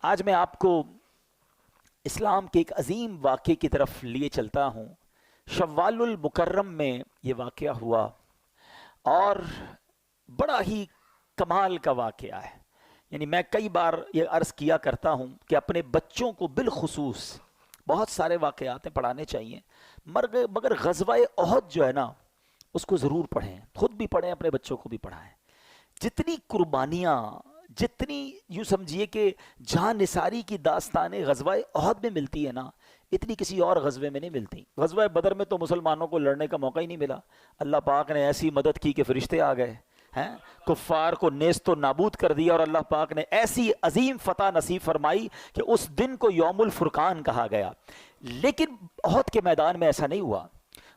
آج میں آپ کو اسلام کے ایک عظیم واقعے کی طرف لیے چلتا ہوں۔ شوال المکرم میں یہ واقعہ ہوا اور بڑا ہی کمال کا واقعہ ہے۔ یعنی میں کئی بار یہ عرض کیا کرتا ہوں کہ اپنے بچوں کو بالخصوص بہت سارے واقعات پڑھانے چاہیے، مگر غزوہ احد جو ہے نا اس کو ضرور پڑھیں، خود بھی پڑھیں، اپنے بچوں کو بھی پڑھائیں۔ جتنی قربانیاں، جتنی یوں سمجھیے کہ جہاں نثاری کی داستانیں غزوہ احد میں ملتی ہے نا، اتنی کسی اور غزوے میں نہیں ملتی۔ غزوہ بدر میں تو مسلمانوں کو لڑنے کا موقع ہی نہیں ملا، اللہ پاک نے ایسی مدد کی کہ فرشتے آ گئے ہیں، کفار کو نیست و نابود کر دیا، اور اللہ پاک نے ایسی عظیم فتح نصیب فرمائی کہ اس دن کو یوم الفرقان کہا گیا۔ لیکن احد کے میدان میں ایسا نہیں ہوا،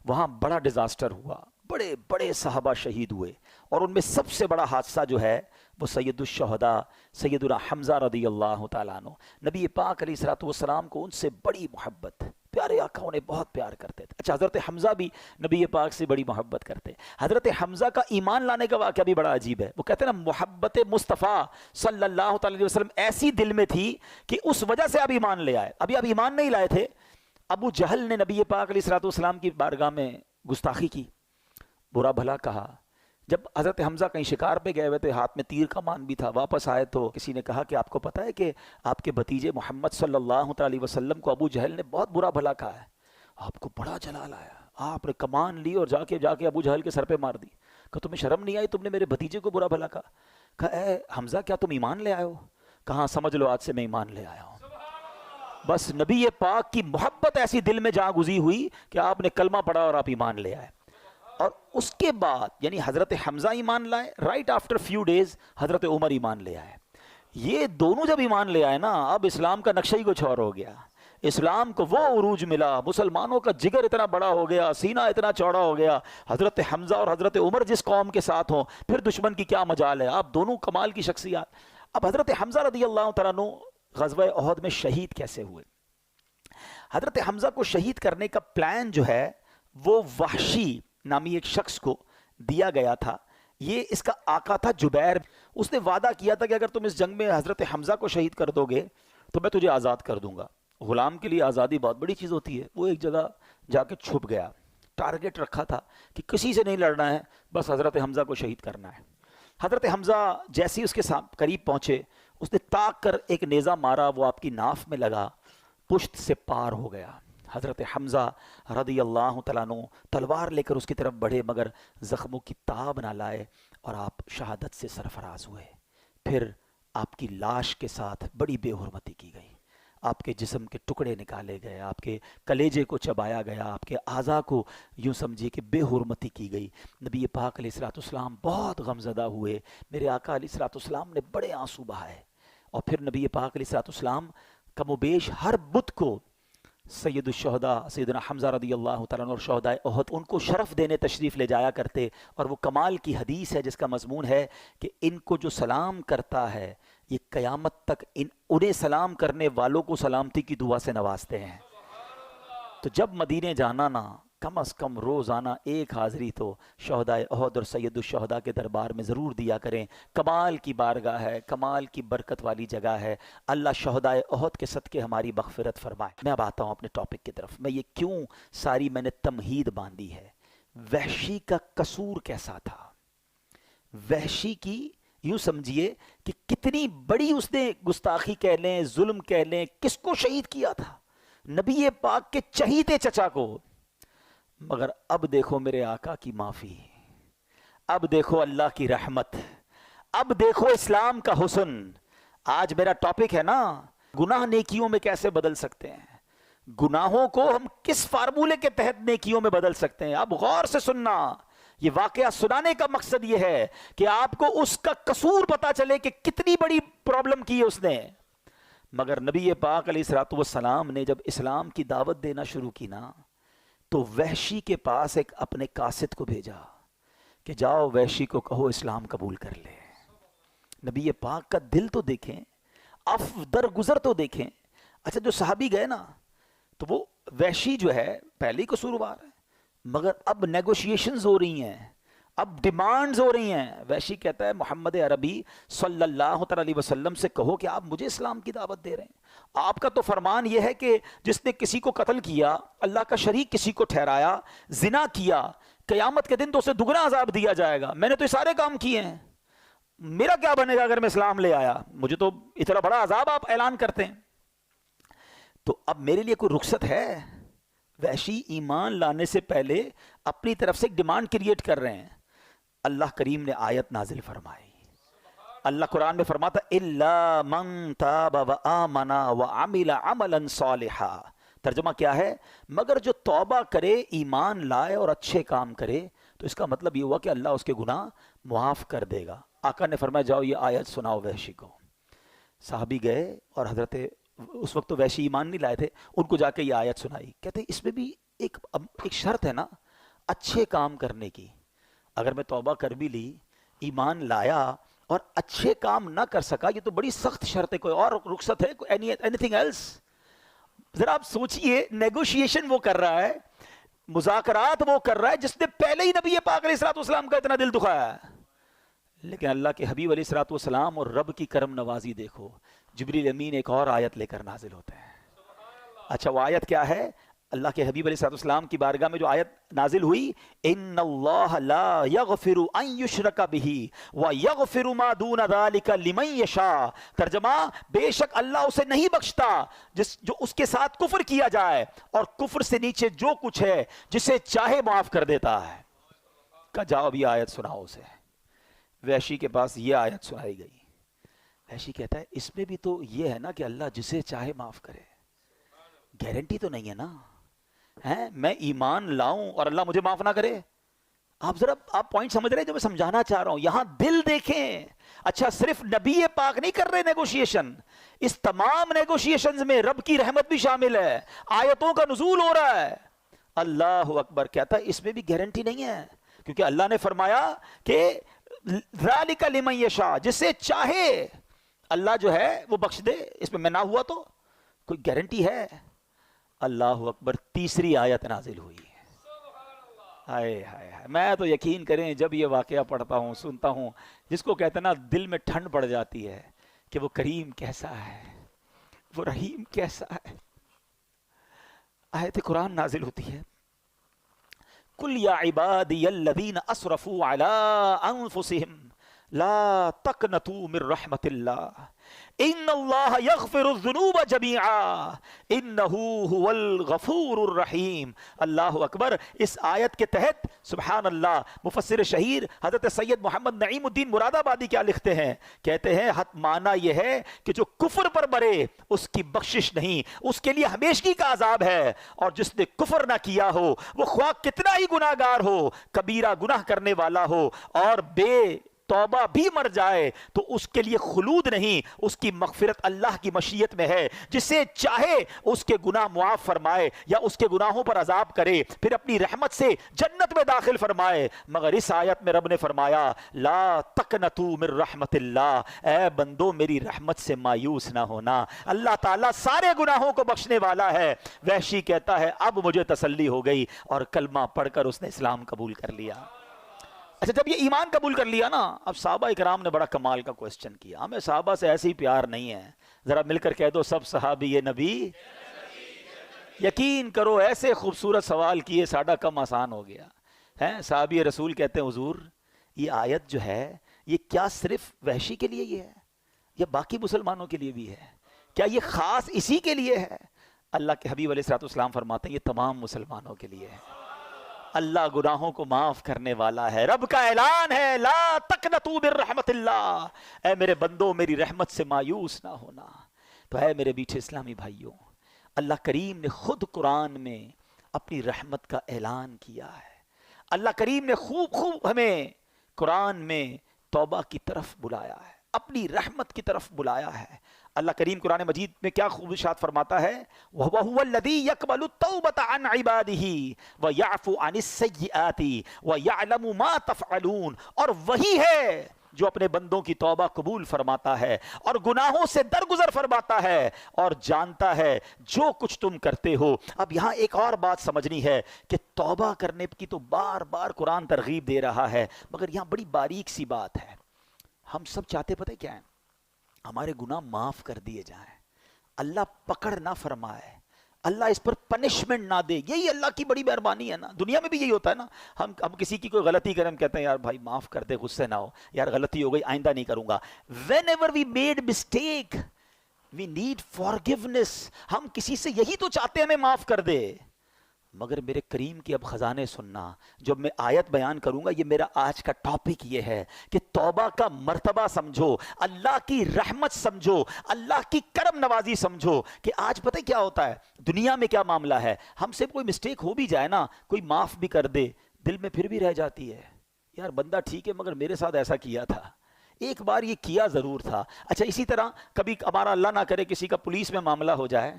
وہاں بڑا ڈیزاسٹر ہوا، بڑے بڑے صحابہ شہید ہوئے، اور ان میں سب سے بڑا حادثہ جو ہے وہ سید الشہداء سیدنا حمزہ رضی اللہ تعالیٰ عنہ۔ نبی پاک علیہ الصلوۃ والسلام کو ان سے بڑی محبت، پیارے آقا انہیں بہت پیار کرتے تھے۔ اچھا، حضرت حمزہ بھی نبی پاک سے بڑی محبت کرتے۔ حضرت حمزہ کا ایمان لانے کا واقعہ بھی بڑا عجیب ہے۔ وہ کہتے ہیں نا، محبت مصطفیٰ صلی اللہ تعالی علیہ وسلم ایسی دل میں تھی کہ اس وجہ سے آپ ایمان لے آئے۔ ابھی آپ ایمان نہیں لائے تھے، ابو جہل نے نبی پاک علیہ الصلوۃ والسلام کی بارگاہ میں گستاخی کی، برا بھلا کہا۔ جب حضرت حمزہ کہیں شکار پہ گئے ہوئے تھے، ہاتھ میں تیر کا مان بھی تھا، واپس آئے تو کسی نے کہا کہ آپ کو پتہ ہے کہ آپ کے بھتیجے محمد صلی اللہ علیہ وسلم کو ابو جہل نے بہت برا بھلا کہا ہے۔ آپ کو بڑا جلال آیا، آپ نے کمان لی اور جا کے ابو جہل کے سر پہ مار دی۔ کہ تمہیں شرم نہیں آئی، تم نے میرے بھتیجے کو برا بھلا کہا؟ کہا اے حمزہ، کیا تم ایمان لے آئے ہو؟ کہاں، سمجھ لو آج سے میں ایمان لے آیا ہوں۔ بس نبی پاک کی محبت ایسی دل میں جا گزی ہوئی کہ آپ نے کلمہ پڑھا اور آپ ایمان لے آئے۔ اور اس کے بعد یعنی حضرت حمزہ ایمان لائے، رائٹ آفٹر فیو ڈیز حضرت عمر ایمان لے آئے۔ یہ دونوں جب ایمان لے آئے نا، اب اسلام کا نقشہ ہی کچھ اور ہو گیا۔ اسلام کو وہ عروج ملا، مسلمانوں کا جگر اتنا بڑا ہو گیا، سینہ اتنا چوڑا ہو گیا۔ حضرت حمزہ اور حضرت عمر جس قوم کے ساتھ ہوں، پھر دشمن کی کیا مجال ہے؟ آپ دونوں کمال کی شخصیات۔ اب حضرت حمزہ رضی اللہ تعالیٰ عنہ غزوہ احد میں شہید کیسے ہوئے؟ حضرت حمزہ کو شہید کرنے کا پلان جو ہے وہ وحشی نامی ایک شخص کو دیا گیا تھا۔ یہ اس کا آقا تھا جبیر۔ اس نے وعدہ کیا تھا کہ اگر تم اس جنگ میں حضرت حمزہ کو شہید کر دو گے تو میں تجھے آزاد کر دوں گا۔ غلام کے لیے آزادی بہت بڑی چیز ہوتی ہے۔ وہ ایک جگہ جا کے چھپ گیا، ٹارگٹ رکھا تھا کہ کسی سے نہیں لڑنا ہے، بس حضرت حمزہ کو شہید کرنا ہے۔ حضرت حمزہ جیسے اس کے قریب پہنچے، اس نے تاک کر ایک نیزہ مارا، وہ آپ کی ناف میں لگا، پشت سے پار ہو گیا۔ حضرت حمزہ رضی اللہ تعالیٰ عنہ تلوار لے کر اس کی طرف بڑھے، مگر زخموں کی تاب نہ لائے، اور آپ شہادت سے سرفراز ہوئے۔ پھر آپ کی لاش کے ساتھ بڑی بے حرمتی کی گئی، آپ کے جسم کے ٹکڑے نکالے گئے، آپ کے کلیجے کو چبایا گیا، آپ کے اعضاء کو یوں سمجھیے کہ بے حرمتی کی گئی۔ نبی پاک علیہ الصلوۃ والسلام بہت غمزدہ ہوئے، میرے آقا علیہ الصلوۃ والسلام نے بڑے آنسو بہائے۔ اور پھر نبی پاک علیہ الصلوۃ والسلام کم و بیش ہر بدھ کو سید الشہداء سیدنا حمزہ رضی اللہ تعالیٰ عنہ اور شہداء احد ان کو شرف دینے تشریف لے جایا کرتے، اور وہ کمال کی حدیث ہے جس کا مضمون ہے کہ ان کو جو سلام کرتا ہے یہ قیامت تک انہیں سلام کرنے والوں کو سلامتی کی دعا سے نوازتے ہیں۔ تو جب مدینے جانا نا، کم از کم روزانہ ایک حاضری تو شہداء احد اور سید الشہداء کے دربار میں ضرور دیا کریں۔ کمال کی بارگاہ ہے، کمال کی برکت والی جگہ ہے۔ اللہ شہداء احد کے صدقے ہماری مغفرت فرمائے۔ میں اب آتا ہوں اپنے ٹاپک کی طرف۔ میں یہ کیوں ساری میں نے تمہید باندھی ہے؟ وحشی کا قصور کیسا تھا؟ وحشی کی یوں سمجھیے کہ کتنی بڑی اس نے گستاخی کہہ لیں، ظلم کہہ لیں، کس کو شہید کیا تھا؟ نبی پاک کے چہیتے چچا کو۔ مگر اب دیکھو میرے آقا کی معافی، اب دیکھو اللہ کی رحمت، اب دیکھو اسلام کا حسن۔ آج میرا ٹاپک ہے نا، گناہ نیکیوں میں کیسے بدل سکتے ہیں، گناہوں کو ہم کس فارمولے کے تحت نیکیوں میں بدل سکتے ہیں۔ اب غور سے سننا، یہ واقعہ سنانے کا مقصد یہ ہے کہ آپ کو اس کا قصور پتا چلے کہ کتنی بڑی پرابلم کی ہے اس نے۔ مگر نبی پاک علیہ الصلوۃ والسلام نے جب اسلام کی دعوت دینا شروع کی نا، تو وحشی کے پاس ایک اپنے قاصد کو بھیجا کہ جاؤ وحشی کو کہو اسلام قبول کر لے۔ نبی پاک کا دل تو دیکھیں، درگزر تو دیکھیں۔ اچھا، جو صحابی گئے نا، تو وہ وحشی جو ہے پہلے ہی قصوروار ہے، مگر اب نیگوشیشنز ہو رہی ہیں، اب ڈیمانڈز ہو رہی ہیں. وحشی کہتا ہے محمد عربی صلی اللہ تعالی علیہ وسلم سے کہو کہ آپ مجھے اسلام کی دعوت دے رہے ہیں. آپ کا تو فرمان یہ ہے کہ جس نے کسی کو قتل کیا, اللہ کا شریک کسی کو ٹھہرایا, زنا کیا, قیامت کے دن تو اسے دگنا عذاب دیا جائے گا. میں نے تو یہ سارے کام کیے ہیں, میرا کیا بنے گا اگر میں اسلام لے آیا؟ مجھے تو اتنا بڑا عذاب آپ اعلان کرتے ہیں. تو اب میرے لیے کوئی رخصت ہے؟ وحشی ایمان لانے سے پہلے اپنی طرف سے ایک ڈیمانڈ کریٹ کر رہے ہیں. اللہ کریم نے آیت نازل فرمائی. اللہ قرآن میں فرماتا الا من تاب وآمن وعمل عملا صالحا. ترجمہ کیا ہے؟ مگر جو توبہ کرے, ایمان لائے اور اچھے کام کرے, تو اس کا مطلب یہ ہوا کہ اللہ اس کے گناہ معاف کر دے گا. آقا نے فرمایا جاؤ یہ آیت سناؤ وحشی کو. صحابی گئے اور حضرت, اس وقت تو وحشی ایمان نہیں لائے تھے, ان کو جا کے یہ آیت سنائی. کہتے ہیں اس میں بھی ایک شرط ہے نا اچھے کام کرنے کی. اگر میں توبہ کر بھی لی, ایمان لایا اور اچھے کام نہ کر سکا, یہ تو بڑی سخت شرط ہے. کوئی اور رخصت ہے؟ Anything else? ذرا آپ سوچئے, نیگوشیشن وہ کر رہا ہے, مذاکرات وہ کر رہا ہے جس نے پہلے ہی نبی پاک علیہ الصلوۃ والسلام کا اتنا دل دکھایا ہے. لیکن اللہ کے حبیب علیہ الصلوۃ والسلام اور رب کی کرم نوازی دیکھو, جبریل امین ایک اور آیت لے کر نازل ہوتے ہیں. اچھا وہ آیت کیا ہے؟ اللہ کے حبیب علیہ الصلوۃ والسلام کی بارگاہ میں جو آیت نازل ہوئی, ان اللہ لا یغفر ان یشرک بہ ویغفر ما دون ذلک لمن یشاء. ترجمہ, بے شک اللہ اسے نہیں بخشتا جو اس کے ساتھ کفر کیا جائے, اور کفر سے نیچے جو کچھ ہے جسے چاہے معاف کر دیتا ہے. کہ جاؤ اب یہ آیت سناؤ اسے. وحشی کے پاس یہ آیت سنائی گئی. وحشی کہتا ہے اس میں بھی تو یہ ہے نا کہ اللہ جسے چاہے معاف کرے, گارنٹی تو نہیں ہے نا. میں ایمان لاؤں اور اللہ مجھے معاف نہ کرے؟ آپ ذرا آپ پوائنٹ سمجھ رہے ہیں جو میں سمجھانا چاہ رہا ہوں. یہاں دل دیکھیں. اچھا صرف نبی پاک نہیں کر رہے نیگوشیشن, اس تمام نیگوشیشنز میں رب کی رحمت بھی شامل ہے, آیتوں کا نزول ہو رہا ہے. اللہ اکبر. کہتا ہے اس میں بھی گارنٹی نہیں ہے, کیونکہ اللہ نے فرمایا کہ ذالک لمن یشاء, جسے چاہے اللہ جو ہے وہ بخش دے. اس میں نہ ہوا تو کوئی گارنٹی ہے؟ اللہ اکبر. تیسری آیت نازل ہوئی. ہائے ہائے ہائے, میں تو یقین کریں جب یہ واقعہ پڑھتا ہوں, سنتا ہوں, جس کو کہتے ہیں نا دل میں ٹھنڈ پڑ جاتی ہے کہ وہ کریم کیسا ہے, وہ رحیم کیسا ہے. آیت قرآن نازل ہوتی ہے, قل یا عبادی الذین اسرفوا علی انفسہم لا تقنطوا من رحمت اللہ ان اللہ یغفر الذنوب جمیعا انہ هو الغفور الرحیم. اللہ اکبر. اس آیت کے تحت سبحان اللہ مفسر شہیر حضرت سید محمد نعیم الدین مراد آبادی کیا لکھتے ہیں؟ کہتے ہیں حت معنی یہ ہے کہ جو کفر پر مرے اس کی بخشش نہیں, اس کے لیے ہمیشگی کا عذاب ہے, اور جس نے کفر نہ کیا ہو وہ خواہ کتنا ہی گناہ گار ہو, کبیرہ گناہ کرنے والا ہو, اور بے توبہ بھی مر جائے تو اس کے لیے خلود نہیں, اس کی مغفرت اللہ کی مشیت میں ہے. جسے چاہے اس کے گناہ معاف فرمائے یا اس کے گناہوں پر عذاب کرے, پھر اپنی رحمت سے جنت میں داخل فرمائے. مگر اس آیت میں رب نے فرمایا لا تقنطوا من رحمت اللہ, اے بندو میری رحمت سے مایوس نہ ہونا, اللہ تعالیٰ سارے گناہوں کو بخشنے والا ہے. وحشی کہتا ہے اب مجھے تسلی ہو گئی, اور کلمہ پڑھ کر اس نے اسلام قبول کر لیا. اچھا جب یہ ایمان قبول کر لیا نا, اب صحابہ اکرام نے بڑا کمال کا کوسچن کیا. ہمیں صحابہ سے ایسے ہی پیار نہیں ہے, ذرا مل کر کہہ دو سب صحابی یہ نبی. یقین کرو ایسے خوبصورت سوال کیے ساڈا کم آسان ہو گیا ہے. صحابی رسول کہتے ہیں حضور یہ آیت جو ہے یہ کیا صرف وحشی کے لیے یہ ہے یا باقی مسلمانوں کے لیے بھی ہے؟ کیا یہ خاص اسی کے لیے ہے؟ اللہ کے حبیب علیہ الصلوۃ والسلام فرماتے ہیں یہ تمام مسلمانوں کے لیے ہے. اللہ گناہوں کو معاف کرنے والا ہے. رب کا اعلان ہے لا تقنطوا من رحمت اللہ, اے میرے بندو میری رحمت سے مایوس نہ ہونا. تو اے میرے میٹھے اسلامی بھائیوں, اللہ کریم نے خود قرآن میں اپنی رحمت کا اعلان کیا ہے. اللہ کریم نے خوب ہمیں قرآن میں توبہ کی طرف بلایا ہے, اپنی رحمت کی طرف بلایا ہے. اللہ کریم قرآن مجید میں کیا خوب ارشاد فرماتا ہے, وَهُوَ الَّذِي يَقْبَلُ التَّوْبَةَ عَنْ عِبَادِهِ وَيَعْفُو عَنِ السَّيِّئَاتِ وَيَعْلَمُ مَا تَفْعَلُونَ. اور وہی ہے جو اپنے بندوں کی توبہ قبول فرماتا ہے اور گناہوں سے درگزر فرماتا ہے اور جانتا ہے جو کچھ تم کرتے ہو. اب یہاں ایک اور بات سمجھنی ہے کہ توبہ کرنے کی تو بار بار قرآن ترغیب دے رہا ہے، مگر یہاں بڑی باریک سی بات ہے. ہم سب چاہتے پتہ کیا ہے؟ ہمارے گناہ معاف کر دیے جائیں، اللہ پکڑ نہ فرمائے، اللہ اس پر پنشمنٹ نہ دے. یہی اللہ کی بڑی مہربانی ہے نا. دنیا میں بھی یہی ہوتا ہے نا. ہم کسی کی کوئی غلطی کریں، ہم کہتے ہیں یار بھائی معاف کر دے، غصے نہ ہو، یار غلطی ہو گئی آئندہ نہیں کروں گا. whenever we made mistake we need forgiveness. ہم کسی سے یہی تو چاہتے ہیں ہمیں معاف کر دے. مگر میرے کریم کی اب خزانے سننا، جب میں آیت بیان کروں گا، یہ میرا آج کا ٹاپک یہ ہے کہ توبہ کا مرتبہ سمجھو، اللہ کی رحمت سمجھو، اللہ کی کرم نوازی سمجھو. کہ آج پتہ کیا ہوتا ہے دنیا میں، کیا معاملہ ہے، ہم سے کوئی مسٹیک ہو بھی جائے نا، کوئی معاف بھی کر دے، دل میں پھر بھی رہ جاتی ہے یار بندہ ٹھیک ہے مگر میرے ساتھ ایسا کیا تھا، ایک بار یہ کیا ضرور تھا. اچھا اسی طرح کبھی ہمارا اللہ نہ کرے کسی کا پولیس میں معاملہ ہو جائے،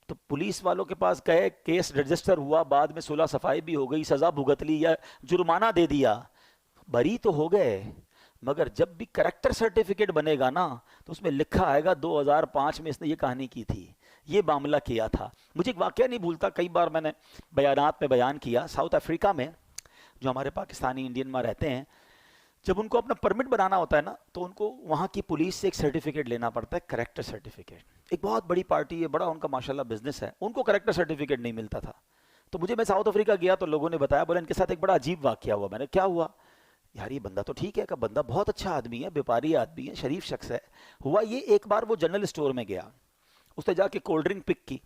تو پولیس والوں کے پاس گئے، کیس رجسٹر ہوا، بعد میں صلح صفائی بھی ہو گئی، سزا بھگت لی یا جرمانہ دے دیا، بری تو ہو گئے. مگر جب بھی کریکٹر سرٹیفکیٹ بنے گا نا تو اس میں لکھا آئے گا 2005 میں اس نے یہ کہانی کی تھی، یہ معاملہ کیا تھا. مجھے ایک واقعہ نہیں بھولتا، کئی بار میں نے بیانات میں بیان کیا. ساؤتھ افریقہ میں جو ہمارے پاکستانی انڈین میں رہتے ہیں، جب ان کو اپنا پرمٹ بنانا ہوتا ہے نا تو ان کو وہاں کی پولیس سے ایک سرٹیفکیٹ لینا پڑتا ہے، کریکٹر سرٹیفکیٹ. ایک بہت بڑی پارٹی ہے، بڑا ان کا ماشاءاللہ بزنس ہے، ان کو کریکٹر سرٹیفکیٹ نہیں ملتا تھا. تو میں ساؤتھ افریقہ گیا تو لوگوں نے بتایا، بولے ان کے ساتھ ایک بڑا عجیب واقعہ ہوا. میں نے کیا ہوا؟ یار یہ بندہ تو ٹھیک ہے، کہ بندہ بہت اچھا آدمی ہے، بیپاری آدمی ہے، شریف شخص ہے. ہوا یہ ایک بار وہ جنرل اسٹور میں گیا، اس نے جا کے کولڈ ڈرنک پک کی.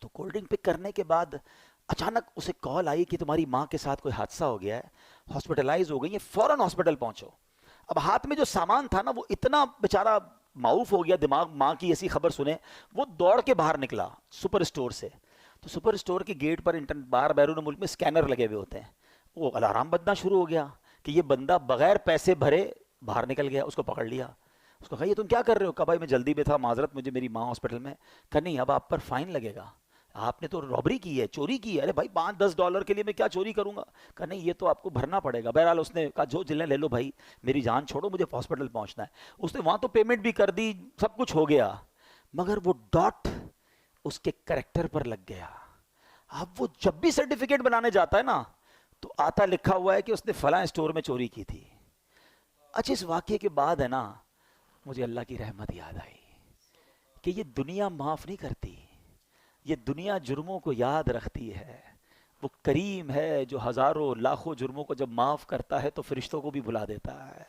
تو کولڈ ڈرنک پک کرنے کے بعد اچانک اسے کال آئی کہ تمہاری ماں کے ساتھ کوئی حادثہ ہو گیا ہے، ہاسپٹلائز ہو گئی ہے، فوراً ہاسپٹل پہنچو. اب ہاتھ میں جو سامان تھا نا وہ اتنا بیچارہ معاوف ہو گیا، دماغ ماں کی ایسی خبر سنے وہ دوڑ کے باہر نکلا سپر اسٹور سے. تو سپر اسٹور کے گیٹ پر باہر بیرون ملک میں اسکینر لگے ہوئے ہوتے ہیں. وہ الارم بجنا شروع ہو گیا کہ یہ بندہ بغیر پیسے بھرے باہر نکل گیا. اس کو پکڑ لیا، اس کو کہا یہ تم کیا کر رہے ہو؟ کہا بھائی میں جلدی میں تھا، معذرت، مجھے میری ماں ہاسپٹل میں. کہا نہیں اب آپ پر فائن لگے گا، آپ نے تو رابری کی ہے، چوری کی ہے. ارے بھائی $5-10 کے لیے میں کیا چوری کروں گا؟ کہا نہیں یہ تو آپ کو بھرنا پڑے گا. بہرحال اس نے کہا جو جلیں لے لو بھائی، میری جان چھوڑو، مجھے ہاسپٹل پہنچنا ہے. اس نے وہاں تو پیمنٹ بھی کر دی، سب کچھ ہو گیا، مگر وہ ڈاٹ اس کے کریکٹر پر لگ گیا. اب وہ جب بھی سرٹیفکیٹ بنانے جاتا ہے نا تو آتا لکھا ہوا ہے کہ اس نے فلاں اسٹور میں چوری کی تھی. اچھا اس واقعے کے بعد ہے نا مجھے اللہ کی رحمت یاد آئی کہ یہ دنیا معاف نہیں کرتی، یہ دنیا جرموں کو یاد رکھتی ہے. وہ کریم ہے جو ہزاروں لاکھوں جرموں کو جب معاف کرتا ہے تو فرشتوں کو بھی بلا دیتا ہے،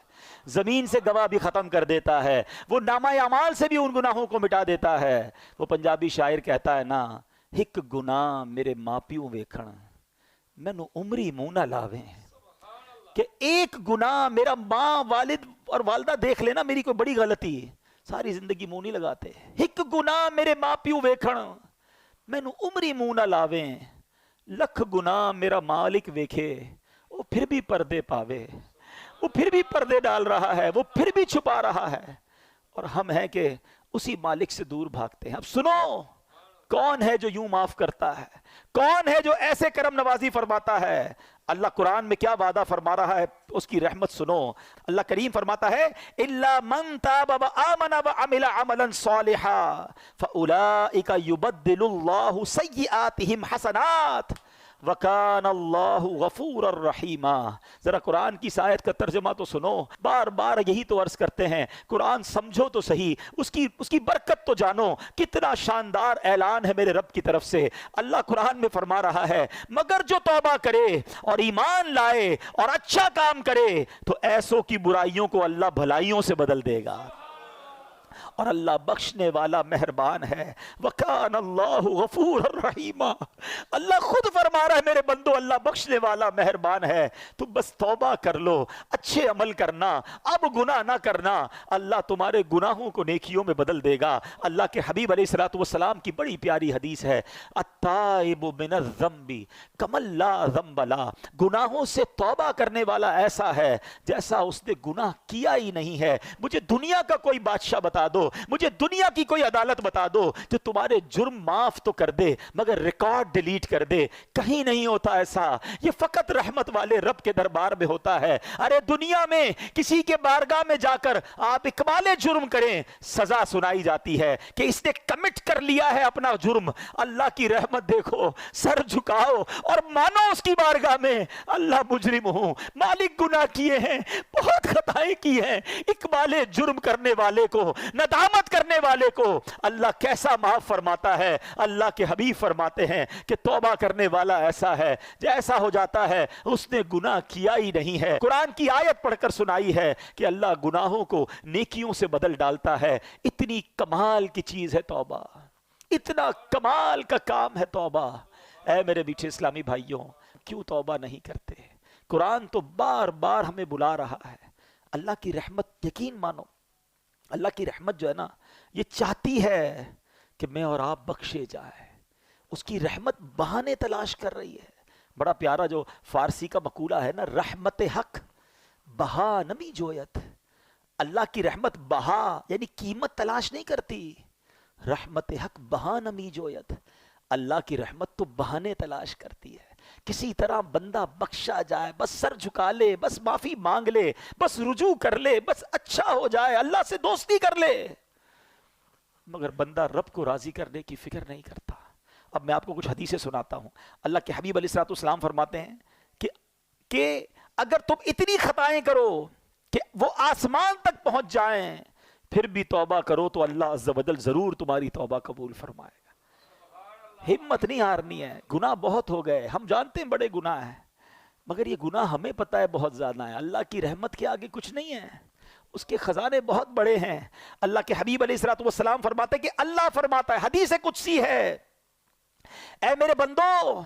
زمین سے گواہ بھی ختم کر دیتا ہے، وہ نامہ اعمال سے بھی ان گناہوں کو مٹا دیتا ہے. وہ پنجابی شاعر کہتا ہے نا، ہک گناہ میرے ماں پیوں ویکھن مینوں عمری منہ نہ لاویں. کہ ایک گناہ میرا ماں والد اور والدہ دیکھ لینا میری کوئی بڑی غلطی، ساری زندگی منہ نہیں لگاتے. ہک گناہ میرے ماں پیوں ویکھن مینوں عمری منہ نہ لاویں، لکھ گناہ میرا مالک ویکھے وہ پھر بھی پردے پاوے. وہ پھر بھی پردے ڈال رہا ہے، وہ پھر بھی چھپا رہا ہے، اور ہم ہیں کہ اسی مالک سے دور بھاگتے ہیں. اب سنو، کون ہے جو یوں معاف کرتا ہے؟ کون ہے جو ایسے کرم نوازی فرماتا ہے؟ اللہ قرآن میں کیا وعدہ فرما رہا ہے، اس کی رحمت سنو. اللہ کریم فرماتا ہے اِلَّا مَن تَابَ وَآمَنَ وَعَمِلَ عَمَلًا صَالِحًا فَأُولَئِكَ يُبَدِّلُ اللَّهُ سَيِّئَاتِهِمْ حَسَنَاتٍ وَكَانَ اللَّهُ غَفُورًا رَحِيمًا. ذرا قرآن کی اس آیت کا ترجمہ تو سنو. بار بار یہی تو عرض کرتے ہیں، قرآن سمجھو تو صحیح، اس کی برکت تو جانو. کتنا شاندار اعلان ہے میرے رب کی طرف سے. اللہ قرآن میں فرما رہا ہے مگر جو توبہ کرے اور ایمان لائے اور اچھا کام کرے تو ایسوں کی برائیوں کو اللہ بھلائیوں سے بدل دے گا، اور اللہ بخشنے والا مہربان ہے. وَكَانَ اللَّهُ غَفُورًا رَحِيمًا. اللہ خود فرما رہا ہے میرے بندو اللہ بخشنے والا مہربان ہے. تم بس توبہ کر لو، اچھے عمل کرنا، اب گناہ نہ کرنا، اللہ تمہارے گناہوں کو نیکیوں میں بدل دے گا. اللہ کے حبیب علیہ السلام کی بڑی پیاری حدیث ہے، التائب من الذنب کمن لا ذنب له. گناہوں سے توبہ کرنے والا ایسا ہے جیسا اس نے گناہ کیا ہی نہیں ہے. مجھے دنیا کا کوئی بادشاہ بتا دو دو, مجھے دنیا کی کوئی عدالت بتا دو جو تمہارے جرم معاف تو کر دے مگر ریکارڈ ڈیلیٹ کر دے. کہیں نہیں ہوتا ایسا, یہ فقط رحمت والے رب کے دربار میں ہوتا ہے. ارے دنیا میں کسی کے بارگاہ میں جا کر آپ اقبال جرم کریں, سزا سنائی جاتی ہے کہ اس نے کمٹ کر لیا ہے اپنا جرم. اللہ کی رحمت دیکھو, سر جھکاؤ اور مانو اس کی بارگاہ میں, اللہ مجرم ہوں, مالک گناہ کیے ہیں, بہت خطائیں کی ہیں. اقبال جرم کرنے والے کو, ندامت کرنے والے کو اللہ کیسا معاف فرماتا ہے. اللہ کے حبیب فرماتے ہیں کہ توبہ کرنے والا ایسا ہے جیسا ہو جاتا ہے اس نے گناہ کیا ہی نہیں ہے. قرآن کی آیت پڑھ کر سنائی ہے کہ اللہ گناہوں کو نیکیوں سے بدل ڈالتا ہے. اتنی کمال کی چیز ہے توبہ, اتنا کمال کا کام ہے توبہ. اے میرے میٹھے اسلامی بھائیوں, کیوں توبہ نہیں کرتے؟ قرآن تو بار بار ہمیں بلا رہا ہے. اللہ کی رحمت, یقین مانو اللہ کی رحمت جو ہے نا, یہ چاہتی ہے کہ میں اور آپ بخشے جائے. اس کی رحمت بہانے تلاش کر رہی ہے. بڑا پیارا جو فارسی کا مقولہ ہے نا, رحمت حق بہا نمی جویت. اللہ کی رحمت بہا یعنی قیمت تلاش نہیں کرتی, رحمت حق بہا نمی جویت. اللہ کی رحمت تو بہانے تلاش کرتی ہے. کسی طرح بندہ بخشا جائے, بس سر جھکا لے, بس معافی مانگ لے, بس رجوع کر لے, بس اچھا ہو جائے, اللہ سے دوستی کر لے. مگر بندہ رب کو راضی کرنے کی فکر نہیں کرتا. اب میں آپ کو کچھ حدیثیں سناتا ہوں. اللہ کے حبیب علیہ الصلوۃ والسلام فرماتے ہیں کہ اگر تم اتنی خطائیں کرو کہ وہ آسمان تک پہنچ جائیں پھر بھی توبہ کرو تو اللہ عز و جل ضرور تمہاری توبہ قبول فرمائے گا. ہمت نہیں ہارنی ہے. گناہ بہت ہو گئے, ہم جانتے ہیں بڑے گناہ ہیں, مگر یہ گناہ ہمیں پتہ ہے بہت زیادہ ہے. اللہ کی رحمت کے آگے کچھ نہیں ہے, اس کے خزانے بہت بڑے ہیں. اللہ کے حبیب علیہ الصلوۃ والسلام فرماتے ہیں کہ اللہ فرماتا ہے, حدیث قدسی ہے, اے میرے بندو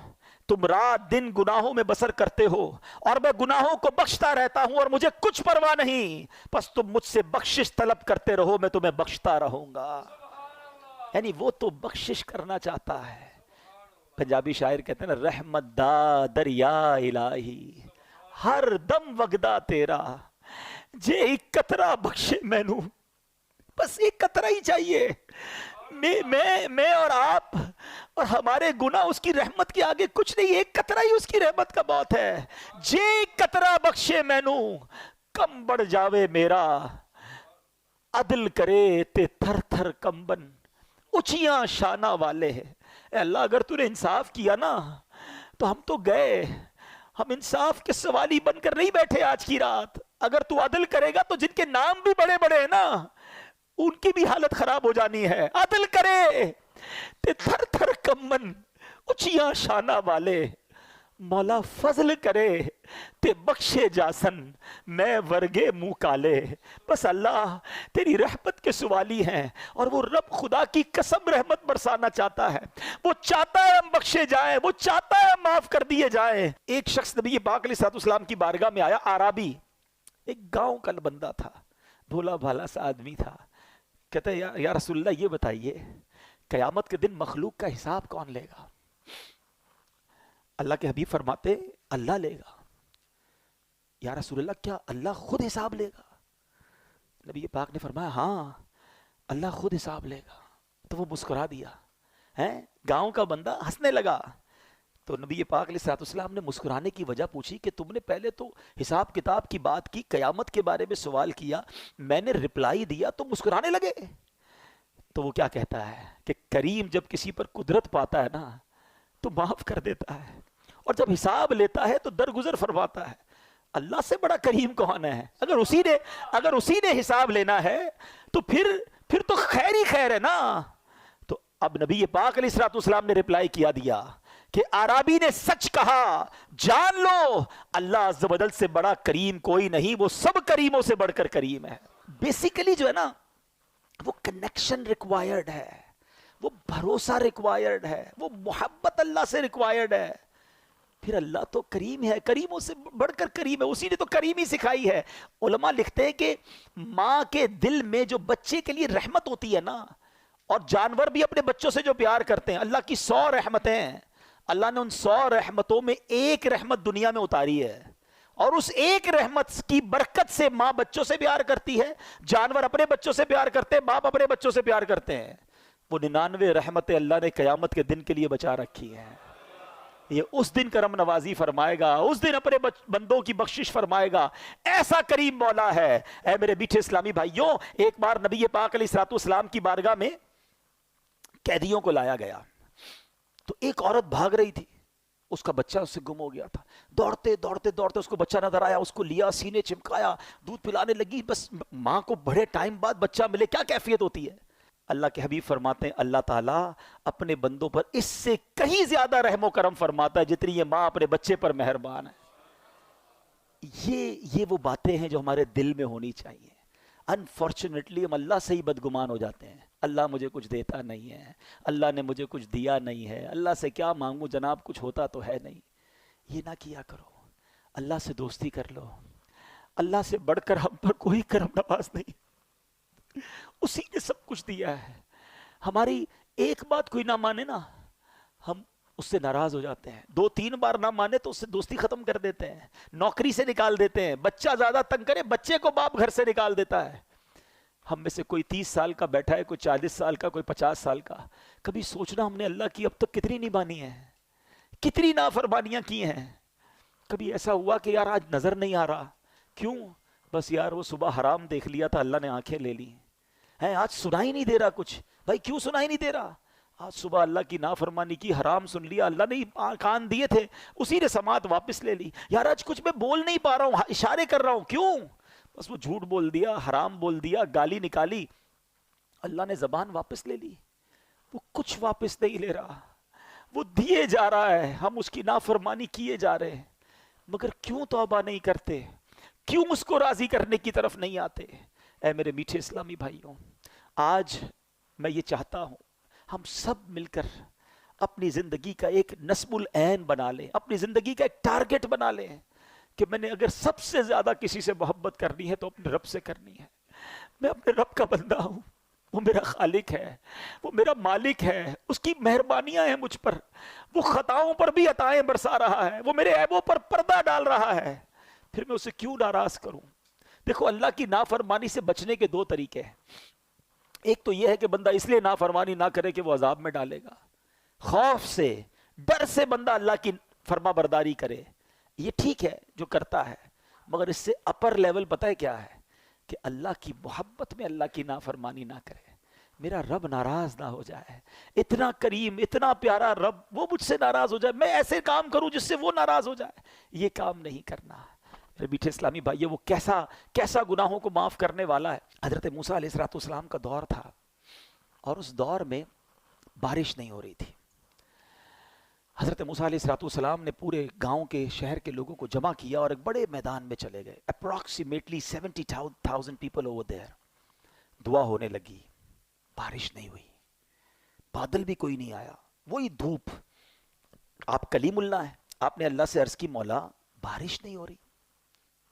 تم رات دن گناہوں میں بسر کرتے ہو اور میں گناہوں کو بخشتا رہتا ہوں اور مجھے کچھ پرواہ نہیں, پس تم مجھ سے بخشش طلب کرتے رہو, میں تمہیں بخشتا رہوں گا. یعنی وہ تو بخشش کرنا چاہتا ہے. پنجابی شاعر کہتے ہیں نا, رحمت دا دریا الہی ہر دم وگدا تیرا, جے ایک قطرہ بخشے مینوں, بس ایک قطرہ ہی چاہیے. میں اور آپ اور ہمارے گناہ اس کی رحمت کے آگے کچھ نہیں, ایک قطرہ ہی اس کی رحمت کا بہت ہے. جے ایک قطرہ بخشے مینوں کم بڑھ جاوے میرا, عدل کرے تے تھر تھر کمبن اچیاں شانہ والے. اے اللہ اگر تو نے انصاف کیا نا تو ہم تو گئے, ہم انصاف کے سوالی بن کر نہیں بیٹھے آج کی رات. اگر تو عدل کرے گا تو جن کے نام بھی بڑے بڑے ہیں نا ان کی بھی حالت خراب ہو جانی ہے. عدل کرے تے تھر تھر کمبن اچیاں شانہ والے, مولا فضل کرے تے بخشے جاسن میں ورگے منہ کالے. بس اللہ تیری رحمت کے سوالی ہیں اور وہ رب خدا کی قسم رحمت برسانا چاہتا ہے. وہ چاہتا ہے ہم بخشے جائیں, وہ چاہتا ہے ہم معاف کر دیے جائیں. ایک شخص نبی پاک علیہ الصلوۃ والسلام کی بارگاہ میں آیا, عربی, ایک گاؤں کا بندہ تھا, بھولا بھالا سا آدمی تھا. کہتا ہے یا رسول اللہ یہ بتائیے قیامت کے دن مخلوق کا حساب کون لے گا؟ اللہ کے حبیب فرماتے اللہ لے گا. یا رسول اللہ کیا اللہ خود حساب لے گا؟ نبی پاک نے فرمایا ہاں اللہ خود حساب لے گا. تو وہ مسکرا دیا, گاؤں کا بندہ ہنسنے لگا. تو نبی پاک علیہ الصلوۃ والسلام نے مسکرانے کی وجہ پوچھی کہ تم نے پہلے تو حساب کتاب کی بات کی, قیامت کے بارے میں سوال کیا, میں نے رپلائی دیا تو مسکرانے لگے. تو وہ کیا کہتا ہے کہ کریم جب کسی پر قدرت پاتا ہے نا تو معاف کر دیتا ہے, اور جب حساب لیتا ہے تو درگزر فرماتا ہے. اللہ سے بڑا کریم کون ہے؟ اگر اسی نے حساب لینا ہے تو پھر تو خیر ہی خیر ہے نا. تو اب نبی پاک علیہ الصلوۃ والسلام نے رپلائی کیا دیا کہ عربی نے سچ کہا, جان لو اللہ عز و جل سے بڑا کریم کوئی نہیں, وہ سب کریموں سے بڑھ کر کریم ہے. بیسیکلی جو ہے نا وہ کنیکشن ریکوائرڈ ہے, وہ بھروسہ ریکوائرڈ ہے, وہ محبت اللہ سے ریکوائرڈ ہے. پھر اللہ تو کریم ہے, کریموں سے بڑھ کر کریم ہے, اسی نے تو کریمی سکھائی ہے. علماء لکھتے ہیں کہ ماں کے دل میں جو بچے کے لیے رحمت ہوتی ہے نا, اور جانور بھی اپنے بچوں سے جو پیار کرتے ہیں, اللہ کی 100 رحمتیں ہیں, اللہ نے ان 100 رحمتوں میں ایک رحمت دنیا میں اتاری ہے, اور اس ایک رحمت کی برکت سے ماں بچوں سے پیار کرتی ہے، جانور اپنے بچوں سے پیار کرتے ہیں، باپ اپنے بچوں سے پیار کرتے ہیں. وہ 99 رحمتیں اللہ نے قیامت کے دن کے لیے بچا رکھی ہیں. یہ اس دن کرم نوازی فرمائے گا، اس دن اپنے بندوں کی بخشش فرمائے گا. ایسا کریم مولا ہے. اے میرے میٹھے اسلامی بھائیوں، ایک بار نبی پاک علیہ الصلوۃ والسلام کی بارگاہ میں قیدیوں کو لایا گیا تو ایک عورت بھاگ رہی تھی، اس کا بچہ اس سے گم ہو گیا تھا. دوڑتے دوڑتے دوڑتے اس کو بچہ نظر آیا، اس کو لیا، سینے چمکایا، دودھ پلانے لگی. بس ماں کو بڑے ٹائم بعد بچہ ملے، کیا کیفیت ہوتی ہے. اللہ کے حبیب فرماتے ہیں اللہ تعالیٰ اپنے بندوں پر اس سے کہیں زیادہ رحم و کرم فرماتا ہے جتنی یہ ماں اپنے بچے پر مہربان ہے. یہ وہ باتیں ہیں جو ہمارے دل میں ہونی چاہیے. انفارچونیٹلی ہم اللہ سے ہی بدگمان ہو جاتے ہیں. اللہ مجھے کچھ دیتا نہیں ہے، اللہ نے مجھے کچھ دیا نہیں ہے، اللہ سے کیا مانگوں جناب، کچھ ہوتا تو ہے نہیں. یہ نہ کیا کرو. اللہ سے دوستی کر لو. اللہ سے بڑھ کر ہم پر کوئی کرم نواز نہیں، اسی نے سب کچھ دیا ہے. ہماری ایک بات کوئی نہ مانے نا، ہم اس سے ناراض ہو جاتے ہیں. 2-3 بار نہ مانے تو اس سے دوستی ختم کر دیتے ہیں، نوکری سے نکال دیتے ہیں. بچہ زیادہ تنگ کرے، بچے کو باپ گھر سے نکال دیتا ہے. ہم میں سے کوئی 30 سال کا بیٹھا ہے، کوئی 40 سال کا، کوئی 50 سال کا. کبھی سوچنا ہم نے اللہ کی اب تک کتنی نہیں مانی ہے، کتنی نافرمانیاں کی ہیں. کبھی ایسا ہوا کہ یار آج نظر نہیں آ رہا، کیوں؟ بس یار وہ صبح حرام دیکھ لیا تھا، اللہ نے آنکھیں لے لی ہیں. آج سنائی نہیں دے رہا کچھ. بھائی کیوں سنائی نہیں دے رہا؟ آج صبح اللہ کی نافرمانی کی، حرام سن لیا، اللہ نے کان دیے تھے، اسی نے سماعت واپس لے لی. یار آج کچھ میں بول نہیں پا رہا ہوں، اشارے کر رہا ہوں، کیوں؟ بس وہ جھوٹ بول دیا، حرام بول دیا، گالی نکالی، اللہ نے زبان واپس لے لی. وہ کچھ واپس نہیں لے رہا، وہ دیے جا رہا ہے، ہم اس کی نافرمانی کیے جا رہے ہیں. مگر کیوں توبہ نہیں کرتے؟ کیوں اس کو راضی کرنے کی طرف نہیں آتے؟ اے میرے میٹھے اسلامی بھائیوں، آج میں یہ چاہتا ہوں ہم سب مل کر اپنی زندگی کا ایک نصب العین بنا لیں، اپنی زندگی کا ایک ٹارگٹ بنا لیں کہ میں نے اگر سب سے زیادہ کسی سے محبت کرنی ہے تو اپنے رب سے کرنی ہے. میں اپنے رب کا بندہ ہوں، وہ میرا خالق ہے، وہ میرا مالک ہے، اس کی مہربانیاں ہیں مجھ پر. وہ خطاؤں پر بھی عطائیں برسا رہا ہے، وہ میرے عیبوں پر پردہ ڈال رہا ہے، پھر میں اسے کیوں ناراض کروں؟ دیکھو اللہ کی نافرمانی سے بچنے کے 2 طریقے ہیں. ایک تو یہ ہے کہ بندہ اس لیے نافرمانی نہ کرے کہ وہ عذاب میں ڈالے گا، خوف سے، ڈر سے بندہ اللہ کی فرما برداری کرے. یہ ٹھیک ہے جو کرتا ہے، مگر اس سے اپر لیول پتہ ہے کیا ہے؟ کہ اللہ کی محبت میں اللہ کی نافرمانی نہ کرے، میرا رب ناراض نہ ہو جائے. اتنا کریم، اتنا پیارا رب، وہ مجھ سے ناراض ہو جائے، میں ایسے کام کروں جس سے وہ ناراض ہو جائے. یہ کام نہیں کرنا. میرے میٹھے اسلامی بھائی، وہ کیسا گناہوں کو معاف کرنے والا ہے. حضرت موسیٰ علیہ السلام کا دور تھا اور اس دور میں بارش نہیں ہو رہی تھی. حضرت موسیٰ علیہ السلام نے پورے گاؤں کے، شہر کے لوگوں کو جمع کیا اور ایک بڑے میدان میں چلے گئے. Approximately 70,000 people over there. دعا ہونے لگی، بارش نہیں ہوئی، بادل بھی کوئی نہیں آیا، وہی دھوپ. آپ کلیم اللہ ہیں، آپ نے اللہ سے عرض کی مولا بارش نہیں ہو رہی،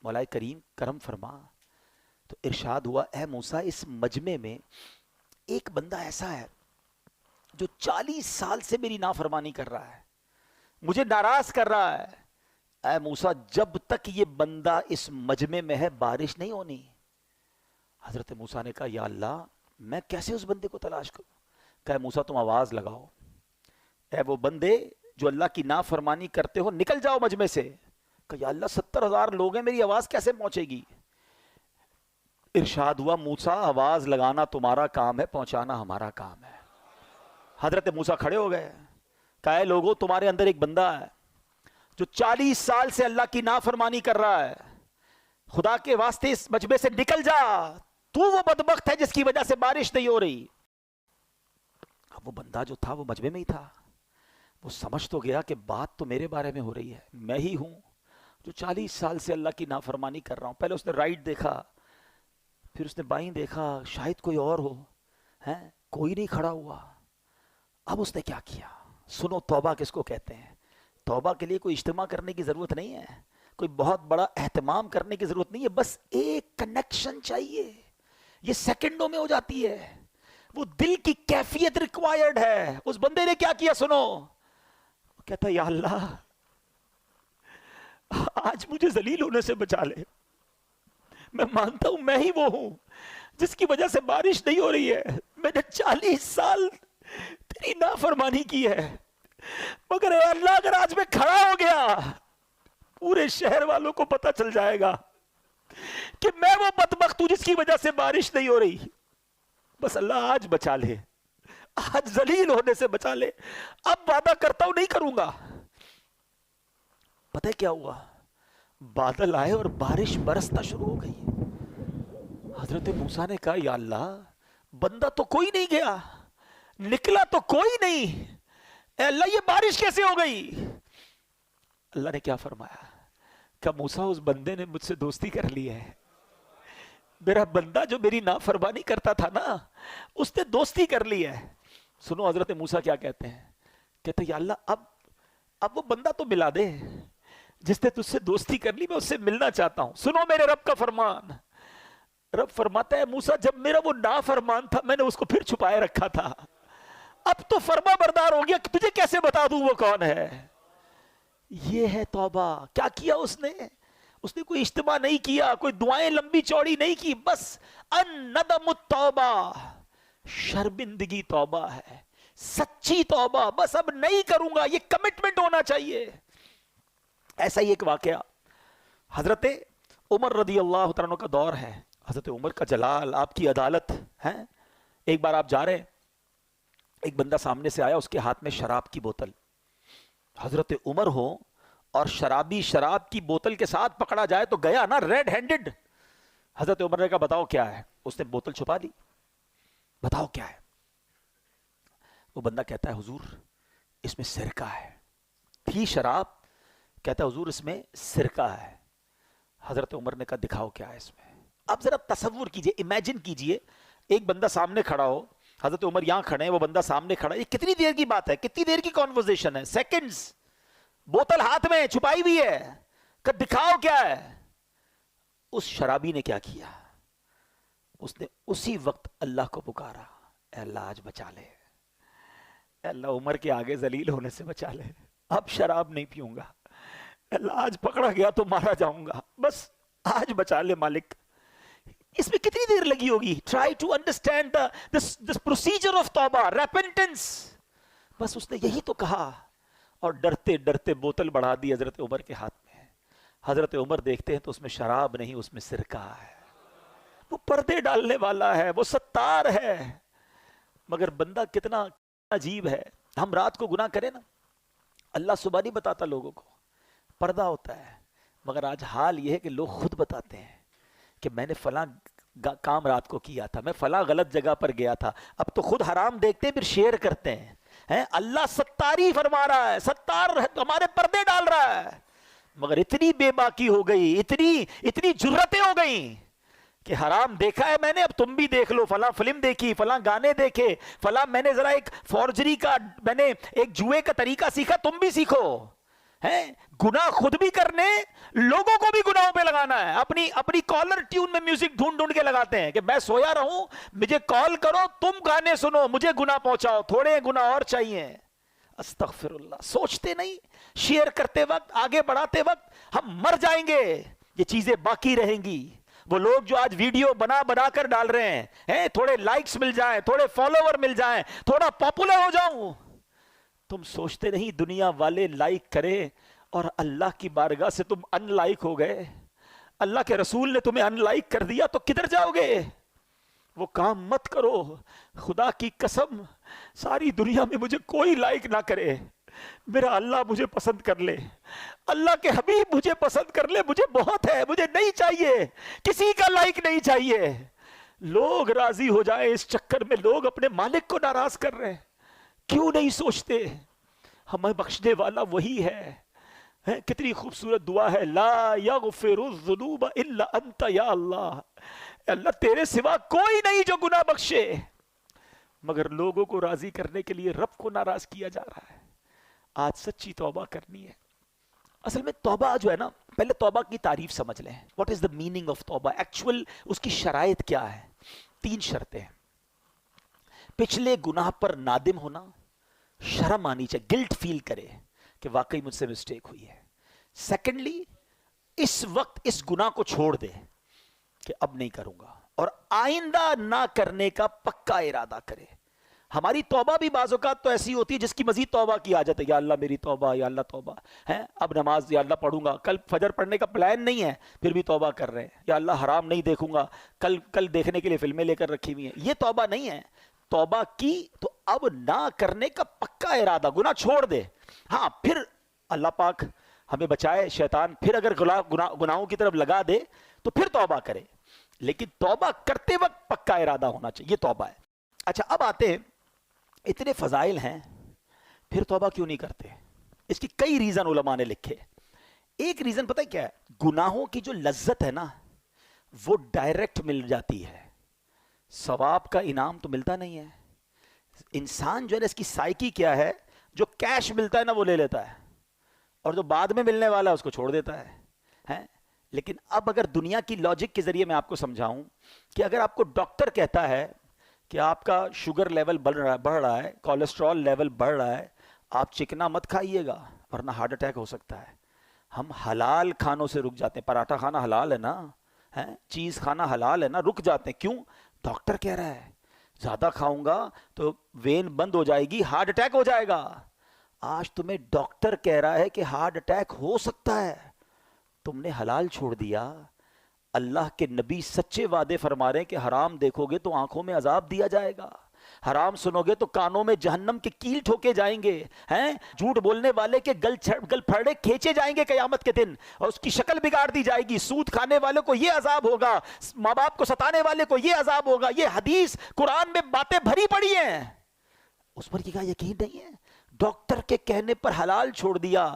مولا کریم کرم فرما. تو ارشاد ہوا اے موسیٰ اس مجمع میں ایک بندہ ایسا ہے جو 40 سال سے میری نافرمانی کر رہا ہے، مجھے ناراض کر رہا ہے. اے موسیٰ جب تک یہ بندہ اس مجمع میں ہے بارش نہیں ہونی. حضرت موسیٰ نے کہا یا اللہ میں کیسے اس بندے کو تلاش کروں؟ کہا موسیٰ تم آواز لگاؤ، اے وہ بندے جو اللہ کی نافرمانی کرتے ہو نکل جاؤ مجمع سے. کہ یا اللہ 70,000 لوگ ہیں، میری آواز کیسے پہنچے گی؟ ارشاد ہوا موسیٰ آواز لگانا تمہارا کام ہے، پہنچانا ہمارا کام ہے. حضرت موسیٰ کھڑے ہو گئے، کہا اے لوگو تمہارے اندر ایک بندہ ہے جو 40 سال سے اللہ کی نافرمانی کر رہا ہے، خدا کے واسطے اس مجمع سے نکل جا، تو وہ بدبخت ہے جس کی وجہ سے بارش نہیں ہو رہی. اب وہ بندہ جو تھا وہ مجمع میں ہی تھا، وہ سمجھ تو گیا کہ بات تو میرے بارے میں ہو رہی ہے، میں ہی ہوں جو 40 سال سے اللہ کی نافرمانی کر رہا ہوں. پہلے اس نے رائٹ دیکھا، پھر اس نے بائیں دیکھا، شاید کوئی اور ہو، کوئی نہیں کھڑا ہوا. اب اس نے کیا کیا؟ سنو توبہ کس کو کہتے ہیں. توبہ کے لیے کوئی اجتماع کرنے کی ضرورت نہیں ہے، کوئی بہت بڑا اہتمام کرنے کی ضرورت نہیں ہے، بس ایک کنیکشن چاہیے. یہ سیکنڈوں میں ہو جاتی ہے. وہ دل کی کیفیت ریکوائرڈ ہے. اس بندے نے کیا کیا سنو، کہتا یا اللہ آج مجھے ذلیل ہونے سے بچا لے. میں مانتا ہوں میں ہی وہ ہوں جس کی وجہ سے بارش نہیں ہو رہی ہے. میں نے 40 سال تیری نافرمانی کی ہے, مگر اے اللہ اگر آج میں کھڑا ہو گیا پورے شہر والوں کو پتہ چل جائے گا کہ میں وہ بدبخت ہوں جس کی وجہ سے بارش نہیں ہو رہی. بس اللہ آج بچا لے, آج ذلیل ہونے سے بچا لے. اب وعدہ کرتا ہوں نہیں کروں گا. پتہ ہے کیا ہوا؟ بادل آئے اور بارش برسنا شروع ہو گئی. حضرت موسیٰ نے کہا یا اللہ بندہ تو کوئی نہیں گیا, نکلا تو کوئی نہیں, اے اللہ یہ بارش کیسے ہو گئی؟ اللہ نے کیا فرمایا کہ موسیٰ اس بندے نے مجھ سے دوستی کر لی ہے. میرا بندہ جو میری نافرمانی کرتا تھا نا اس نے دوستی کر لی ہے. سنو حضرت موسیٰ کیا کہتے ہیں, کہتے ہیں یا اللہ اب وہ بندہ تو ملا دے جس نے تجھ سے دوستی کر لی, میں اس سے ملنا چاہتا ہوں. سنو میرے رب کا فرمان. رب فرماتا ہے موسیٰ جب میرا وہ نافرمان تھا میں نے اس کو پھر چھپائے رکھا تھا, اب تو فرما بردار ہو گیا, تجھے کیسے بتا دوں وہ کون ہے. یہ ہے توبہ. کیا کیا اس نے کوئی اجتماع نہیں کیا, کوئی دعائیں لمبی چوڑی نہیں کی, بس الندم التوبہ, شرمندگی توبہ ہے, سچی توبہ. بس اب نہیں کروں گا, یہ کمٹمنٹ ہونا چاہیے. ایسا ہی ایک واقعہ حضرت عمر رضی اللہ عنہ کا دور ہے. حضرت عمر کا جلال, آپ کی عدالت ہے. ایک بار آپ جا رہے, ایک بندہ سامنے سے آیا, اس کے ہاتھ میں شراب کی بوتل. حضرت عمر ہو اور شرابی شراب کی بوتل کے ساتھ پکڑا جائے تو گیا نا ریڈ ہینڈڈ. حضرت عمر نے کہا بتاؤ کیا ہے. اس نے بوتل چھپا لی, بتاؤ کیا ہے. وہ بندہ کہتا ہے حضور اس میں سرکہ ہے. تھی شراب, کہتا ہے حضور اس میں سرکہ ہے. حضرت عمر نے کہا دکھاؤ کیا ہے اس میں. اب ذرا تصور کیجئے, امیجن کیجئے ایک بندہ سامنے کھڑا ہو, حضرت عمر یہاں کھڑے ہیں, وہ بندہ سامنے کھڑا ہے. یہ کتنی دیر کی بات ہے, کتنی دیر کی کانورزیشن ہے, سیکنڈز. بوتل ہاتھ میں چھپائی ہوئی ہے, کہ دکھاؤ کیا ہے. اس شرابی نے کیا کیا, اس نے اسی وقت اللہ کو پکارا, اے اللہ آج بچا لے, اے اللہ عمر کے آگے ذلیل ہونے سے بچا لے, اب شراب نہیں پیوں گا, اے اللہ آج پکڑا گیا تو مارا جاؤں گا, بس آج بچا لے مالک. اس میں کتنی دیر لگی ہوگی. Try to understand this procedure of توبہ, ریپنٹنس. بس اس نے یہی تو کہا اور ڈرتے ڈرتے بوتل بڑھا دی حضرت عمر کے ہاتھ میں. حضرت عمر دیکھتے ہیں تو اس میں شراب نہیں, اس میں سرکہ ہے. وہ پردے ڈالنے والا ہے, وہ ستار ہے, مگر بندہ کتنا عجیب ہے. ہم رات کو گناہ کریں نا, اللہ صبح نہیں بتاتا لوگوں کو, پردہ ہوتا ہے. مگر آج حال یہ ہے کہ لوگ خود بتاتے ہیں کہ میں نے فلاں کام رات کو کیا تھا, میں فلاں غلط جگہ پر گیا تھا. اب تو خود حرام دیکھتے پھر شیئر کرتے ہیں. اللہ ستاری فرما رہا ہے, ستار ہمارے پردے ڈال رہا ہے. مگر اتنی بے باکی ہو گئی, اتنی جرتیں ہو گئیں کہ حرام دیکھا ہے میں نے, اب تم بھی دیکھ لو. فلاں فلم دیکھی, فلاں گانے دیکھے, فلاں میں نے ذرا ایک فورجری کا, میں نے ایک جوئے کا طریقہ سیکھا, تم بھی سیکھو. گناہ خود بھی کرنے, لوگوں کو بھی گناہوں پہ لگانا ہے. اپنی کالر ٹیون میں میوزک ڈھونڈ ڈھونڈ کے لگاتے ہیں کہ میں سویا رہوں, مجھے کال کرو, تم گانے سنو, مجھے گناہ پہنچاؤ, تھوڑے گناہ اور چاہیے. استغفر اللہ. سوچتے نہیں, شیئر کرتے وقت, آگے بڑھاتے وقت ہم مر جائیں گے, یہ چیزیں باقی رہیں گی. وہ لوگ جو آج ویڈیو بنا بنا کر ڈال رہے ہیں, تھوڑے لائکس مل جائیں, تھوڑے فالوور مل جائیں, تھوڑا پاپولر ہو جاؤں, تم سوچتے نہیں دنیا والے لائک کرے اور اللہ کی بارگاہ سے تم ان لائک ہو گئے. اللہ کے رسول نے تمہیں ان لائک کر دیا تو کدھر جاؤ گے. وہ کام مت کرو. خدا کی قسم ساری دنیا میں مجھے کوئی لائک نہ کرے, میرا اللہ مجھے پسند کر لے, اللہ کے حبیب مجھے پسند کر لے, مجھے بہت ہے, مجھے نہیں چاہیے, کسی کا لائک نہیں چاہیے. لوگ راضی ہو جائیں اس چکر میں لوگ اپنے مالک کو ناراض کر رہے ہیں. کیوں نہیں سوچتے ہمیں بخشنے والا وہی ہے. کتنی خوبصورت دعا ہے, لا یغفر الذنوب الا انت یا اللہ. اللہ تیرے سوا کوئی نہیں جو گناہ بخشے. مگر لوگوں کو راضی کرنے کے لیے رب کو ناراض کیا جا رہا ہے. آج سچی توبہ کرنی ہے. اصل میں توبہ جو ہے نا, پہلے توبہ کی تعریف سمجھ لیں. What is the meaning of توبہ, ایکچوئل اس کی شرائط کیا ہے. 3 شرطیں ہیں. پچھلے گناہ پر نادم ہونا, شرم آنی چاہیے, گلٹ فیل کرے کہ واقعی مجھ سے مسٹیک ہوئی ہے. سیکنڈلی اس وقت اس گناہ کو چھوڑ دے کہ اب نہیں کروں گا، اور آئندہ نہ کرنے کا پکا ارادہ کرے. ہماری توبہ بھی بعض اوقات تو ایسی ہوتی ہے جس کی مزید توبہ کی عادت ہے. یا اللہ میری توبہ، یا اللہ توبہ ہے، اب نماز یا اللہ پڑھوں گا، کل فجر پڑھنے کا پلان نہیں ہے پھر بھی توبہ کر رہے ہیں. یا اللہ حرام نہیں دیکھوں گا، کل دیکھنے کے لیے فلمیں لے کر رکھی ہوئی ہیں. یہ توبہ نہیں ہے. توبہ کی تو اب نہ کرنے کا پکا ارادہ، گناہ چھوڑ دے. ہاں پھر اللہ پاک ہمیں بچائے شیطان پھر اگر گناہوں کی طرف لگا دے تو پھر توبہ کرے، لیکن توبہ کرتے وقت پکا ارادہ ہونا چاہیے. یہ توبہ ہے. اچھا اب آتے ہیں، اتنے فضائل ہیں پھر توبہ کیوں نہیں کرتے؟ اس کی کئی ریزن علماء نے لکھے. ایک ریزن پتہ کیا ہے؟ گناہوں کی جو لذت ہے نا وہ ڈائریکٹ مل جاتی ہے، ثواب کا انعام تو ملتا نہیں ہے. انسان جو ہے نا، اس کی سائیکی کیا ہے، جو کیش ملتا ہے نا وہ لے لیتا ہے، اور جو بعد میں ملنے والا ہے اس کو چھوڑ دیتا ہے. لیکن اب اگر دنیا کی لاجک کے ذریعے میں آپ کو سمجھاؤں کہ اگر آپ کو ڈاکٹر کہتا ہے کہ آپ کا شوگر لیول بڑھ رہا ہے، کولیسٹرول لیول بڑھ رہا ہے، آپ چکنا مت کھائیے گا ورنہ ہارٹ اٹیک ہو سکتا ہے. ہم حلال کھانوں سے رک جاتے ہیں. پراٹھا کھانا حلال ہے نا، چیز کھانا حلال ہے نا، رک جاتے ہیں. کیوں؟ ڈاکٹر کہہ رہا ہے زیادہ کھاؤں گا تو وین بند ہو جائے گی، ہارٹ اٹیک ہو جائے گا. آج تمہیں ڈاکٹر کہہ رہا ہے کہ ہارٹ اٹیک ہو سکتا ہے، تم نے حلال چھوڑ دیا. اللہ کے نبی سچے وعدے فرما رہے ہیں کہ حرام دیکھو گے تو آنکھوں میں عذاب دیا جائے گا، حرام سنو گے تو کانوں میں جہنم کے کیل ٹھوکے جائیں گے، جھوٹ بولنے والے کے گل پھڑے کھینچے جائیں گے قیامت کے دن اور اس کی شکل بگاڑ دی جائے گی. سود کھانے والے کو یہ عذاب ہوگا، ماں باپ کو ستانے والے کو یہ عذاب ہوگا. یہ حدیث قرآن میں باتیں بھری پڑی ہیں، اس پر یہ یقین نہیں ہے. ڈاکٹر کے کہنے پر حلال چھوڑ دیا،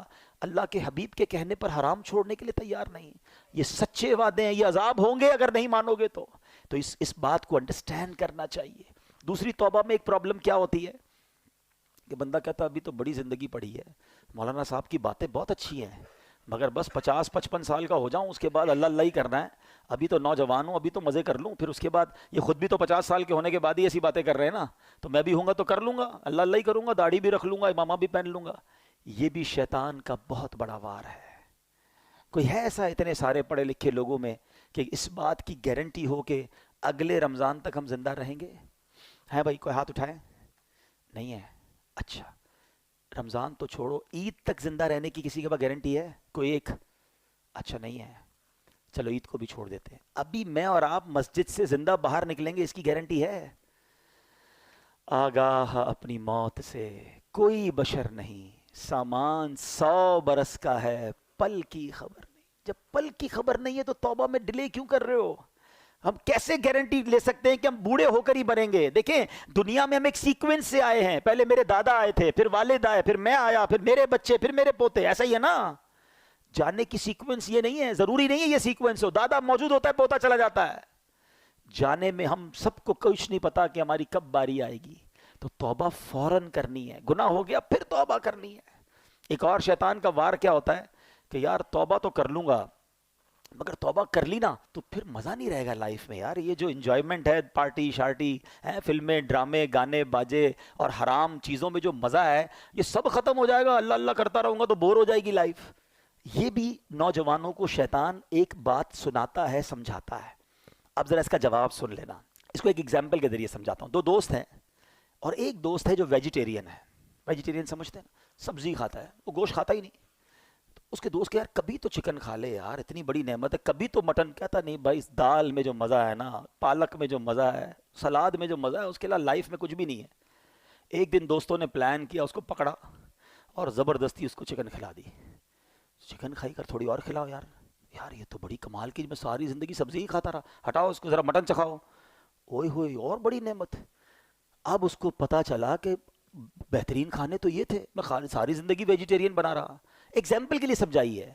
اللہ کے حبیب کے کہنے پر حرام چھوڑنے کے لیے تیار نہیں. یہ سچے وعدے ہیں، یہ عذاب ہوں گے اگر نہیں مانو گے تو اس بات کو انڈرسٹینڈ کرنا چاہیے. دوسری توبہ میں ایک پرابلم کیا ہوتی ہے کہ بندہ کہتا ابھی تو بڑی زندگی پڑی ہے، مولانا صاحب کی باتیں بہت اچھی ہیں مگر بس 50-55 سال کا ہو جاؤں اس کے بعد اللہ اللہ ہی کرنا ہے. ابھی تو نوجوان ہوں، ابھی تو مزے کر لوں، پھر اس کے بعد یہ خود بھی تو 50 سال کے ہونے کے بعد ہی ایسی باتیں کر رہے ہیں نا، تو میں بھی ہوں گا تو کر لوں گا، اللہ اللہ ہی کروں گا، داڑھی بھی رکھ لوں گا، امامہ بھی پہن لوں گا. یہ بھی شیطان کا بہت بڑا وار ہے. کوئی ہے ایسا اتنے سارے پڑھے لکھے لوگوں میں کہ اس بات کی گارنٹی ہو کہ اگلے رمضان تک ہم زندہ رہیں گے؟ ہے بھائی؟ کوئی ہاتھ اٹھائے؟ نہیں ہے. اچھا رمضان تو چھوڑو، عید تک زندہ رہنے کی کسی کے پاس گارنٹی ہے؟ کوئی ایک؟ اچھا نہیں ہے، چلو عید کو بھی چھوڑ دیتے ہیں. ابھی میں اور آپ مسجد سے زندہ باہر نکلیں گے اس کی گارنٹی ہے؟ آگاہ اپنی موت سے کوئی بشر نہیں، سامان 100 برس کا ہے، پل کی خبر نہیں. جب پل کی خبر نہیں ہے تو توبہ میں ڈیلے کیوں کر رہے ہو؟ ہم کیسے گارنٹی لے سکتے ہیں کہ ہم بوڑھے ہو کر ہی مریں گے؟ دیکھیں دنیا میں ہم ایک سیکوینس سے آئے ہیں، پہلے میرے دادا آئے تھے، پھر والد آئے، پھر میں آیا، پھر میرے بچے، پھر میرے پوتے. ایسا ہی ہے نا؟ جاننے کی سیکوینس یہ نہیں ہے، ضروری نہیں ہے یہ سیکوینس ہو. دادا موجود ہوتا ہے، پوتا چلا جاتا ہے. جانے میں ہم سب کو کچھ نہیں پتا کہ ہماری کب باری آئے گی. تو توبہ فوراً کرنی ہے. گناہ ہو گیا پھر توبہ کرنی ہے. ایک اور شیطان کا وار کیا ہوتا ہے کہ یار توبہ تو کر لوں گا مگر توبہ کر لی نا تو پھر مزہ نہیں رہے گا لائف میں. یار یہ جو انجوائمنٹ ہے، پارٹی شارٹی ہے، فلمیں ڈرامے گانے باجے اور حرام چیزوں میں جو مزہ ہے یہ سب ختم ہو جائے گا، اللہ اللہ کرتا رہوں گا تو بور ہو جائے گی لائف. یہ بھی نوجوانوں کو شیطان ایک بات سناتا ہے، سمجھاتا ہے. اب ذرا اس کا جواب سن لینا. اس کو ایک ایگزامپل کے ذریعے سمجھاتا ہوں. دو دوست ہیں اور ایک دوست ہے جو ویجیٹیرین ہے. ویجیٹیرین سمجھتے ہیں نا، سبزی کھاتا ہے، وہ گوشت کھاتا ہی نہیں. تو اس کے دوست کہ یار کبھی تو چکن کھا لے یار، اتنی بڑی نعمت ہے، کبھی تو مٹن. کہتا نہیں بھائی، اس دال میں جو مزہ ہے نا، پالک میں جو مزہ ہے، سلاد میں جو مزہ ہے، اس کے علاوہ لائف میں کچھ بھی نہیں ہے. ایک دن دوستوں نے پلان کیا، اس کو پکڑا اور زبردستی اس کو چکن کھلا دی. چکن کھائی کر تھوڑی اور کھلاؤ یار. یار یہ تو بڑی کمال کی، میں ساری زندگی سبزی ہی کھاتا رہا، ہٹاؤ اس کو، ذرا مٹن چکھاؤ. اوئے ہوئے اور بڑی نعمت. اب اس کو پتا چلا کہ بہترین کھانے تو یہ تھے، میں ساری زندگی ویجیٹیرین بنا رہا. ایگزامپل کے لیے سمجھائی ہے،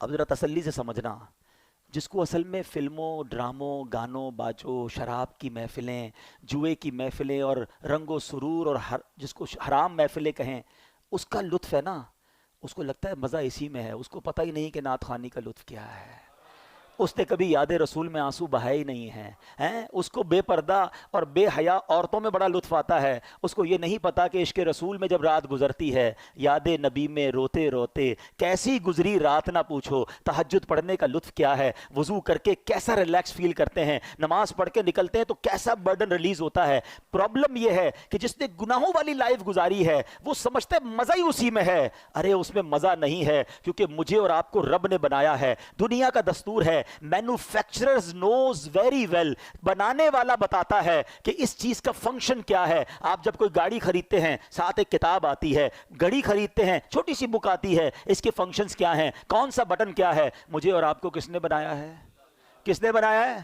اب ذرا تسلی سے سمجھنا. جس کو اصل میں فلموں ڈراموں گانوں باجوں شراب کی محفلیں، جوئے کی محفلیں اور رنگ و سرور اور جس کو حرام محفلیں کہیں، اس کا لطف ہے نا، اس کو لگتا ہے مزہ اسی میں ہے. اس کو پتہ ہی نہیں کہ نعت خوانی کا لطف کیا ہے. اس نے کبھی یاد رسول میں آنسو بہائے ہی نہیں ہیں. اس کو بے پردہ اور بے حیا عورتوں میں بڑا لطف آتا ہے. اس کو یہ نہیں پتا کہ عشق رسول میں جب رات گزرتی ہے, یاد نبی میں روتے روتے کیسی گزری رات نہ پوچھو. تہجد پڑھنے کا لطف کیا ہے, وضو کر کے کیسا ریلیکس فیل کرتے ہیں, نماز پڑھ کے نکلتے ہیں تو کیسا برڈن ریلیز ہوتا ہے. پرابلم یہ ہے کہ جس نے گناہوں والی لائف گزاری ہے وہ سمجھتا ہے مزہ ہی اسی میں ہے. ارے اس میں مزہ نہیں ہے, کیونکہ مجھے اور آپ کو رب نے بنایا ہے. دنیا کا دستور ہے, مینوفیکچررز نوز ویری ویل, بنانے والا بتاتا ہے کہ اس چیز کا فنکشن کیا ہے. آپ جب کوئی گاڑی خریدتے ہیں ساتھ ایک کتاب آتی ہے, گھڑی خریدتے ہیں چھوٹی سی بک آتی ہے, اس کے فنکشنز کیا ہیں, کون سا بٹن کیا ہے. مجھے اور آپ کو کس نے بنایا ہے؟ کس نے بنایا ہے؟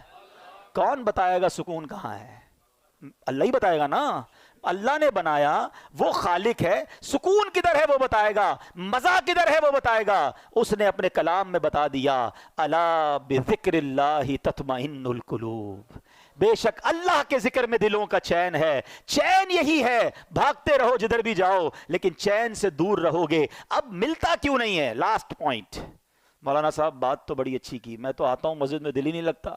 کون بتائے گا سکون کہاں ہے؟ اللہ ہی بتائے گا نا. اللہ نے بنایا, وہ خالق ہے. سکون کدھر ہے وہ بتائے گا, مزہ کدھر ہے وہ بتائے گا. اس نے اپنے کلام میں بتا دیا, الا بذکر اللہ تطمئن القلوب, بے شک اللہ کے ذکر میں دلوں کا چین ہے. چین یہی ہے, بھاگتے رہو جدھر بھی جاؤ لیکن چین سے دور رہو گے. اب ملتا کیوں نہیں ہے؟ Last point. مولانا صاحب بات تو بڑی اچھی کی, میں تو آتا ہوں مسجد میں دل ہی نہیں لگتا,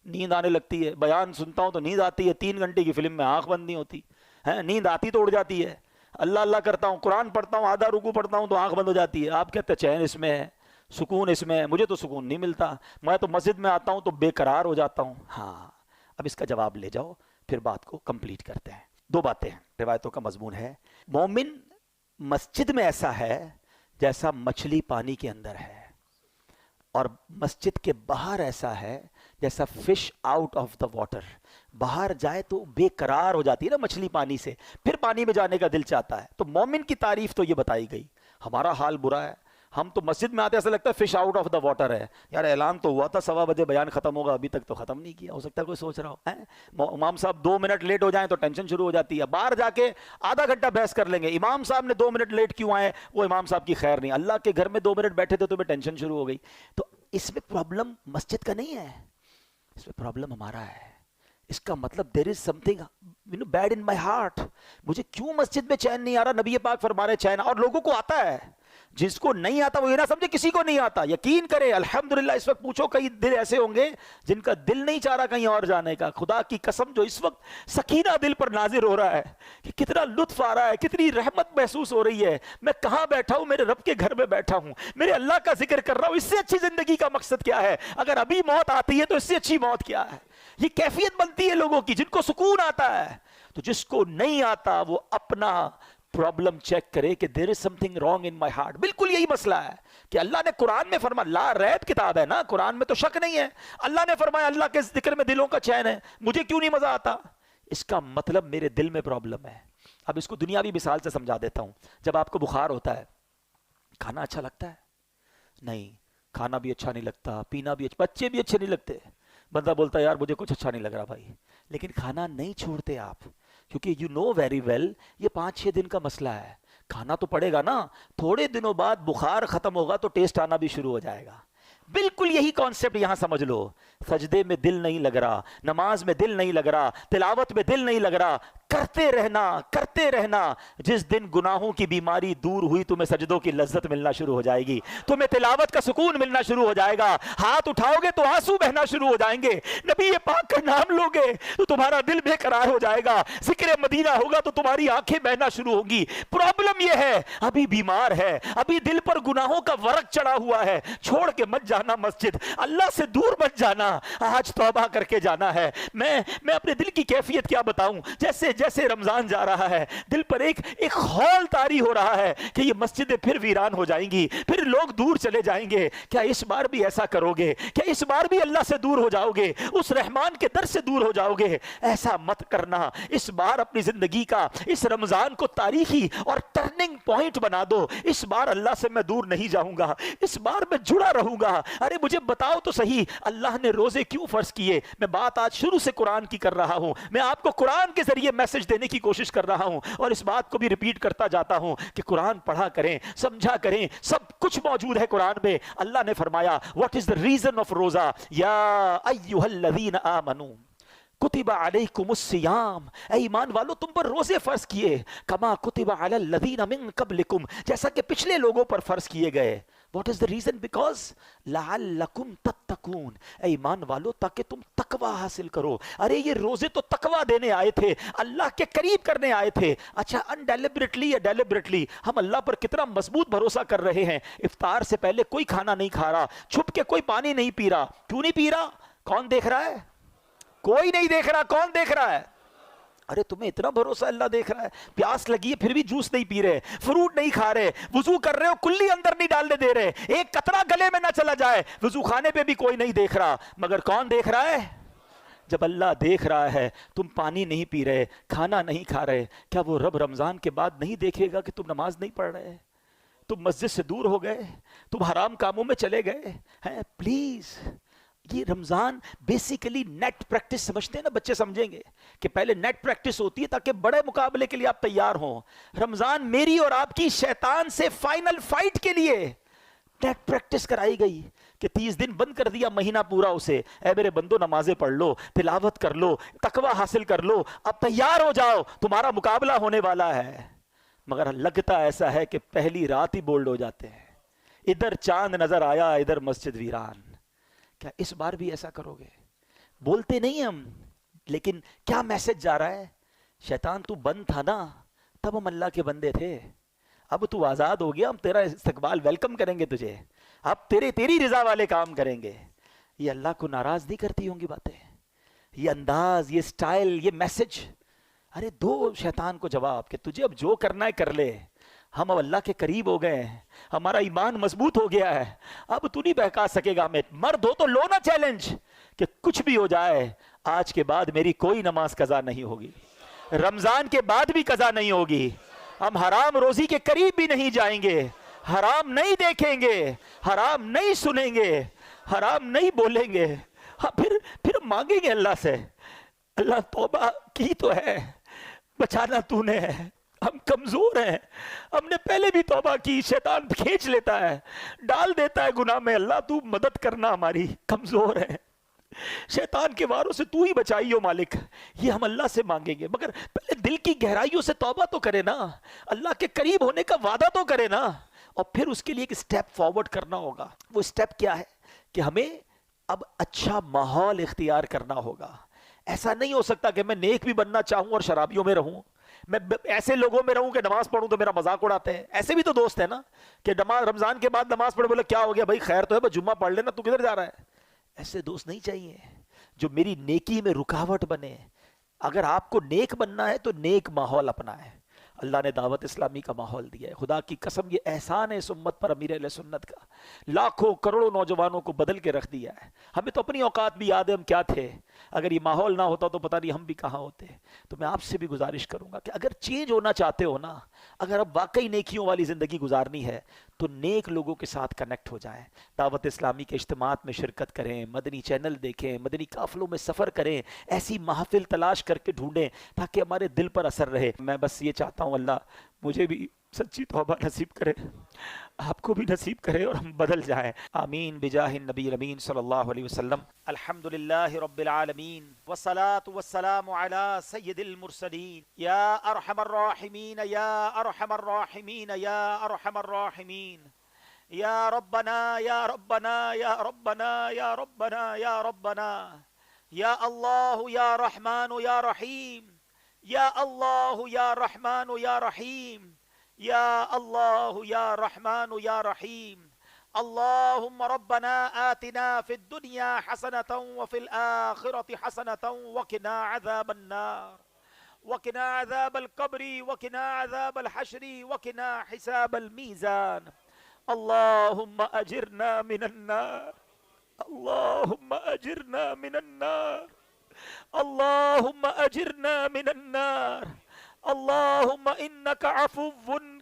نیند آنے لگتی ہے. بیان سنتا ہوں تو نیند آتی ہے, 3 گھنٹے کی فلم میں آنکھ بند نہیں ہوتی ہے, نیند آتی تو اڑ جاتی ہے. اللہ اللہ کرتا ہوں, قرآن پڑھتا ہوں, آدھا رکوع پڑھتا ہوں تو آنکھ بند ہو جاتی ہے. آپ کہتے ہیں چین اس میں ہے, سکون اس میں ہے. مجھے تو سکون نہیں ملتا, میں تو مسجد میں آتا ہوں تو بے قرار ہو جاتا ہوں. ہاں, اب اس کا جواب لے جاؤ, پھر بات کو کمپلیٹ کرتے ہیں. 2 باتیں ہیں, روایتوں کا مضمون ہے. مومن مسجد میں ایسا ہے جیسا مچھلی پانی کے اندر ہے, اور مسجد کے باہر ایسا ہے جیسا fish out of the water. باہر جائے تو بے قرار ہو جاتی ہے نا مچھلی پانی سے, پھر پانی میں جانے کا دل چاہتا ہے. تو مومن کی تعریف تو یہ بتائی گئی. ہمارا حال برا ہے, ہم تو مسجد میں آتے ایسا لگتا ہے fish out of the water ہے. یار اعلان تو ہوا تھا 1:15 بجے بیان ختم ہوگا, ابھی تک تو ختم نہیں کیا. ہو سکتا ہے کوئی سوچ رہا ہو, امام صاحب 2 منٹ لیٹ ہو جائیں تو ٹینشن شروع ہو جاتی ہے. باہر جا کے آدھا گھنٹہ بحث کر لیں گے, امام صاحب نے 2 منٹ لیٹ کیوں آئے, وہ امام صاحب کی خیر نہیں. اللہ کے گھر میں 2 منٹ بیٹھے تھے تو میں ٹینشن شروع ہو گئی. تو اس میں پرابلم مسجد کا نہیں ہے, اس میں پرابلم ہمارا ہے. اس کا مطلب there is something bad in my heart. مجھے کیوں مسجد میں چین نہیں آ رہا؟ نبی پاک فرما رہے چین, اور لوگوں کو آتا ہے. جس کو نہیں آتا وہ یہ نہ سمجھے کسی کو نہیں آتا. یقین کرے الحمدللہ اس وقت پوچھو کئی دل ایسے ہوں گے جن کا دل نہیں چاہ رہا کہیں اور جانے کا. خدا کی قسم جو اس وقت سکینہ دل پر نازل ہو رہا ہے کہ کتنا لطف آ رہا ہے, کتنی رحمت محسوس ہو رہی ہے. میں کہاں بیٹھا ہوں؟ میرے رب کے گھر میں بیٹھا ہوں, میرے اللہ کا ذکر کر رہا ہوں. اس سے اچھی زندگی کا مقصد کیا ہے؟ اگر ابھی موت آتی ہے تو اس سے اچھی موت کیا ہے؟ یہ کیفیت بنتی ہے لوگوں کی جن کو سکون آتا ہے. تو جس کو نہیں آتا وہ اپنا پرابلم چیک کرے کہ there is something wrong in my heart. بالکل یہی مسئلہ ہے کہ اللہ نے قرآن میں فرمایا, لا ریب کتاب ہے نا, قرآن میں تو شک نہیں ہے. اللہ نے فرمایا اللہ کے ذکر میں دلوں کا چین ہے, مجھے کیوں نہیں مزہ آتا؟ اس کا مطلب میرے دل میں پرابلم ہے. اب اس کو دنیاوی مثال سے سمجھا دیتا ہوں. جب آپ کو بخار ہوتا ہے, کھانا اچھا لگتا ہے؟ نہیں, کھانا بھی اچھا نہیں لگتا, پینا بھی اچھا, بچے بھی اچھے نہیں لگتے. بندہ بولتا ہے یار مجھے کچھ اچھا نہیں لگ رہا بھائی, لیکن کھانا نہیں چھوڑتے آپ, کیونکہ یو نو ویری ویل یہ 5-6 دن کا مسئلہ ہے. کھانا تو پڑے گا نا, تھوڑے دنوں بعد بخار ختم ہوگا تو ٹیسٹ آنا بھی شروع ہو جائے گا. بالکل یہی کانسیپٹ یہاں سمجھ لو. سجدے میں دل نہیں لگ رہا, نماز میں دل نہیں لگ رہا, تلاوت میں دل نہیں لگ رہا, کرتے رہنا کرتے رہنا. جس دن گناہوں کی بیماری دور ہوئی تمہیں سجدوں کی لذت ملنا شروع ہو جائے گی, تمہیں تلاوت کا سکون ملنا شروع ہو جائے گا. ہاتھ اٹھاؤ گے تو آنسو بہنا شروع ہو جائیں گے, نبی پاک کا نام لو گے تو تمہارا دل بے قرار ہو جائے گا, ذکر مدینہ ہوگا تو تمہاری آنکھیں بہنا شروع ہوگی. پرابلم یہ ہے ابھی بیمار ہے, ابھی دل پر گناہوں کا ورق چڑھا ہوا ہے. چھوڑ کے مت جانا مسجد, اللہ سے دور مت جانا, آج توبہ کر کے جانا ہے. میں اپنے دل کی کیفیت کیا بتاؤں, جیسے جیسے رمضان جا رہا ہے دل پر ایک خول طاری ہو رہا ہے کہ یہ مسجدیں پھر ویران ہو جائیں گی, پھر لوگ دور چلے جائیں گے. کیا اس بار بھی ایسا کرو گے؟ کیا اس بار بھی اللہ سے دور ہو جاؤ گے, اس رحمان کے در سے دور ہو جاؤ گے؟ ایسا مت کرنا. اس بار اپنی زندگی کا اس رمضان کو تاریخی اور ٹرننگ پوائنٹ بنا دو. اس بار اللہ سے میں دور نہیں جاؤں گا, اس بار میں جڑا رہوں گا. ارے مجھے بتاؤ تو صحیح, اللہ نے روزے کیوں فرض کیے؟ میں بات آج شروع سے قرآن کی کر رہا ہوں, میں آپ کو قرآن کے ذریعے میسج دینے کی کوشش کر رہا ہوں, اور اس بات کو بھی ریپیٹ کرتا جاتا ہوں کہ قرآن پڑھا کریں, سمجھا کریں, سب کچھ موجود ہے قرآن میں. اللہ نے فرمایا what is the reason of روزہ, یا ایھا الذین آمنوا کتب علیکم الصیام, اے ایمان والو تم پر روزے فرض کیے, کما کتب علی الذین من قبلکم, جیسا کہ پچھلے لوگوں پر فرض کیے گئے. What is the reason? Because لعلکم تتقون, اے ایمان والو تاکہ تم تقوی حاصل کرو. ارے یہ روزے تو تقوی دینے آئے تھے, اللہ کے قریب کرنے آئے تھے. اچھا انڈیلیبریٹلی یا ڈیلیبریٹلی ہم اللہ پر کتنا مضبوط بھروسہ کر رہے ہیں. افطار سے پہلے کوئی کھانا نہیں کھا رہا, چھپ کے کوئی پانی نہیں پی رہا. کیوں نہیں پی رہا؟ کون دیکھ رہا ہے؟ کوئی نہیں دیکھ رہا. کون دیکھ رہا ہے؟ ارے تمہیں اتنا بھروسہ اللہ دیکھ رہا ہے. پیاس لگی ہے پھر بھی جوس نہیں پی رہے, فروٹ نہیں کھا رہے, وضو کر رہے ہو کلی اندر نہیں ڈالنے دے رہے, ایک قطرہ گلے میں نہ چلا جائے, وضو خانے پہ بھی کوئی نہیں دیکھ رہا. مگر کون دیکھ رہا ہے؟ جب اللہ دیکھ رہا ہے, تم پانی نہیں پی رہے, کھانا نہیں کھا رہے, کیا وہ رب رمضان کے بعد نہیں دیکھے گا کہ تم نماز نہیں پڑھ رہے, تم مسجد سے دور ہو گئے, تم حرام کاموں میں چلے گئے ہیں؟ پلیز, یہ رمضان بیسیکلی نیٹ پریکٹس سمجھتے ہیں نا بچے, سمجھیں گے کہ پہلے نیٹ پریکٹس ہوتی ہے تاکہ بڑے مقابلے کے لیے آپ تیار ہوں. رمضان میری اور آپ کی شیطان سے فائنل فائٹ کے لیے نیٹ پریکٹس کرائی گئی کہ 30 دن بند کر دیا, مہینہ پورا اسے, اے میرے بندو نمازیں پڑھ لو, تلاوت کر لو, تقوی حاصل کر لو, اب تیار ہو جاؤ, تمہارا مقابلہ ہونے والا ہے. مگر لگتا ایسا ہے کہ پہلی رات ہی بولڈ ہو جاتے ہیں. ادھر چاند نظر آیا, ادھر مسجد ویران. کیا اس بار بھی ایسا کرو گے؟ بولتے نہیں ہم, لیکن کیا میسج جا رہا ہے؟ شیطان تو بند تھا نا, تب ہم اللہ کے بندے تھے, اب تو آزاد ہو گیا, ہم تیرا استقبال ویلکم کریں گے تجھے, اب تیری رضا والے کام کریں گے. یہ اللہ کو ناراض نہیں کرتی ہوں گی باتیں؟ یہ انداز, یہ سٹائل, یہ میسج. ارے دو شیطان کو جواب کہ تجھے اب جو کرنا ہے کر لے, ہم اب اللہ کے قریب ہو گئے ہیں, ہمارا ایمان مضبوط ہو گیا ہے, اب تو نہیں بہکا سکے گا. میں مرد ہو تو لو نا چیلنج کہ کچھ بھی ہو جائے, آج کے بعد میری کوئی نماز قضا نہیں ہوگی, رمضان کے بعد بھی قضا نہیں ہوگی, ہم حرام روزی کے قریب بھی نہیں جائیں گے, حرام نہیں دیکھیں گے, حرام نہیں سنیں گے, حرام نہیں بولیں گے. ہاں پھر مانگیں گے اللہ سے, اللہ توبہ کی تو ہے, بچانا تو نے ہے, ہم کمزور ہیں, ہم نے پہلے بھی توبہ کی, شیطان کھینچ لیتا ہے, ڈال دیتا ہے گناہ میں, اللہ تو مدد کرنا, ہماری کمزور ہے, شیطان کے واروں سے تو ہی بچائیو مالک. یہ ہم اللہ سے مانگیں گے, مگر پہلے دل کی گہرائیوں سے توبہ تو کرے نا, اللہ کے قریب ہونے کا وعدہ تو کرے نا, اور پھر اس کے لیے ایک سٹیپ فارورڈ کرنا ہوگا. وہ سٹیپ کیا ہے کہ ہمیں اب اچھا ماحول اختیار کرنا ہوگا. ایسا نہیں ہو سکتا کہ میں نیک بھی بننا چاہوں اور شرابیوں میں رہوں, میں ایسے لوگوں میں رہوں کہ نماز پڑھوں تو میرا مذاق اڑاتے ہیں. ایسے بھی تو دوست ہیں نا کہ رمضان کے بعد نماز پڑھے, بولے کیا ہو گیا بھائی, خیر تو ہے, بس جمعہ پڑھ لینا, تو کدھر جا رہا ہے. ایسے دوست نہیں چاہیے جو میری نیکی میں رکاوٹ بنے. اگر آپ کو نیک بننا ہے تو نیک ماحول اپنا ہے. اللہ نے دعوت اسلامی کا ماحول دیا ہے, خدا کی قسم یہ احسان ہے اس امت پر, امیر اہل سنت کا, لاکھوں کروڑوں نوجوانوں کو بدل کے رکھ دیا ہے. ہمیں تو اپنی اوقات بھی یاد ہے ہم کیا تھے, اگر یہ ماحول نہ ہوتا تو پتہ نہیں ہم بھی کہاں ہوتے. تو میں آپ سے بھی گزارش کروں گا کہ اگر چینج ہونا چاہتے ہو نا, اگر اب واقعی نیکیوں والی زندگی گزارنی ہے تو نیک لوگوں کے ساتھ کنیکٹ ہو جائیں, دعوت اسلامی کے اجتماعات میں شرکت کریں, مدنی چینل دیکھیں, مدنی قافلوں میں سفر کریں, ایسی محافل تلاش کر کے ڈھونڈیں تاکہ ہمارے دل پر اثر رہے. میں بس یہ چاہتا ہوں اللہ مجھے بھی سچی توبہ نصیب کرے, آپ کو بھی نصیب کرے, اور ہم بدل جائیں. آمین بجاہ النبی الامین صلی اللہ علیہ وسلم. الحمدللہ رب العالمین والصلاة والسلام علی سید المرسلین. یا ارحم الراحمین یا ارحم الراحمین یا ارحم الراحمین. یا ربنا یا ربنا یا ربنا یا ربنا یا ربنا. یا اللہ یا رحمان یا رحیم. یا اللہ یا رحمان یا رحیم. یا اللہ یا رحمان یا رحیم. اللہم ربنا آتنا فی الدنیا حسنة وفی الآخرة حسنة وقنا عذاب النار وقنا عذاب القبر وقنا عذاب الحشر وقنا حساب الميزان. اللہم اجرنا من النار, اللہم اجرنا من النار, اللہم اجرنا من النار. اللہم انک عفو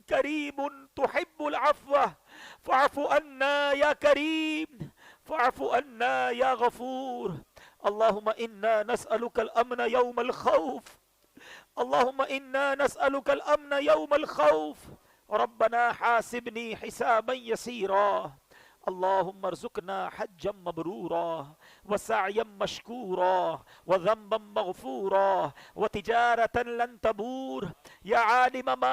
کریم تحب العفو فاعف عنا یا کریم, فاعف عنا یا غفور. اللہم انا نسألک الامن یوم الخوف, اللہم انا نسألک الامن یوم الخوف. ربنا حاسبنی حسابا یسیرا. اللہم ارزقنا حجا مبرورا وسعیا مشکورا وذنبا مغفورا وتجارة لن تبور. یا عالم ما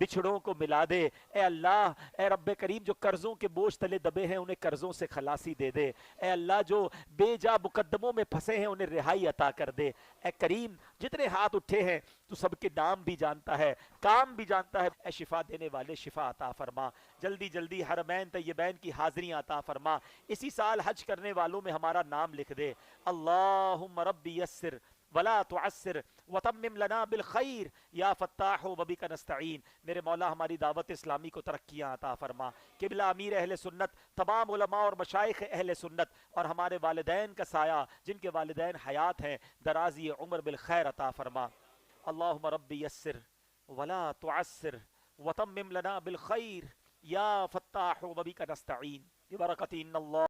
بچھڑوں کو ملا دے۔ اے اللہ، اے رب کریم، جو قرضوں کے بوجھ تلے دبے ہیں انہیں قرضوں سے خلاصی دے دے۔ اے اللہ، جو بے جا مقدموں میں پھنسے ہیں انہیں رہائی عطا کر دے۔ اے کریم، جتنے ہاتھ اٹھے ہیں تو سب کے نام بھی جانتا ہے، کام بھی جانتا ہے۔ اے شفا دینے والے، شفا عطا فرما، جلدی جلدی حرمین طیبین کی حاضریاں عطا فرما، اسی سال حج کرنے والوں میں ہمارا نام لکھ دے۔ اللہم ربی یسر ولا تعسر وتمم لنا بالخیر یا فتاح وبک نستعین۔ میرے مولا، ہماری دعوت اسلامی کو ترقیاں عطا فرما۔ قبلہ امیر اہل سنت، تمام علماء اور مشائخ اہل سنت، اور ہمارے والدین کا سایہ جن کے والدین حیات ہیں، درازی عمر بالخیر عطا فرما۔ اللہم ربی یسر ولا تعسر وتمم لنا بالخیر یا فتاح وبک نستعین، ببرکۃ ان اللہ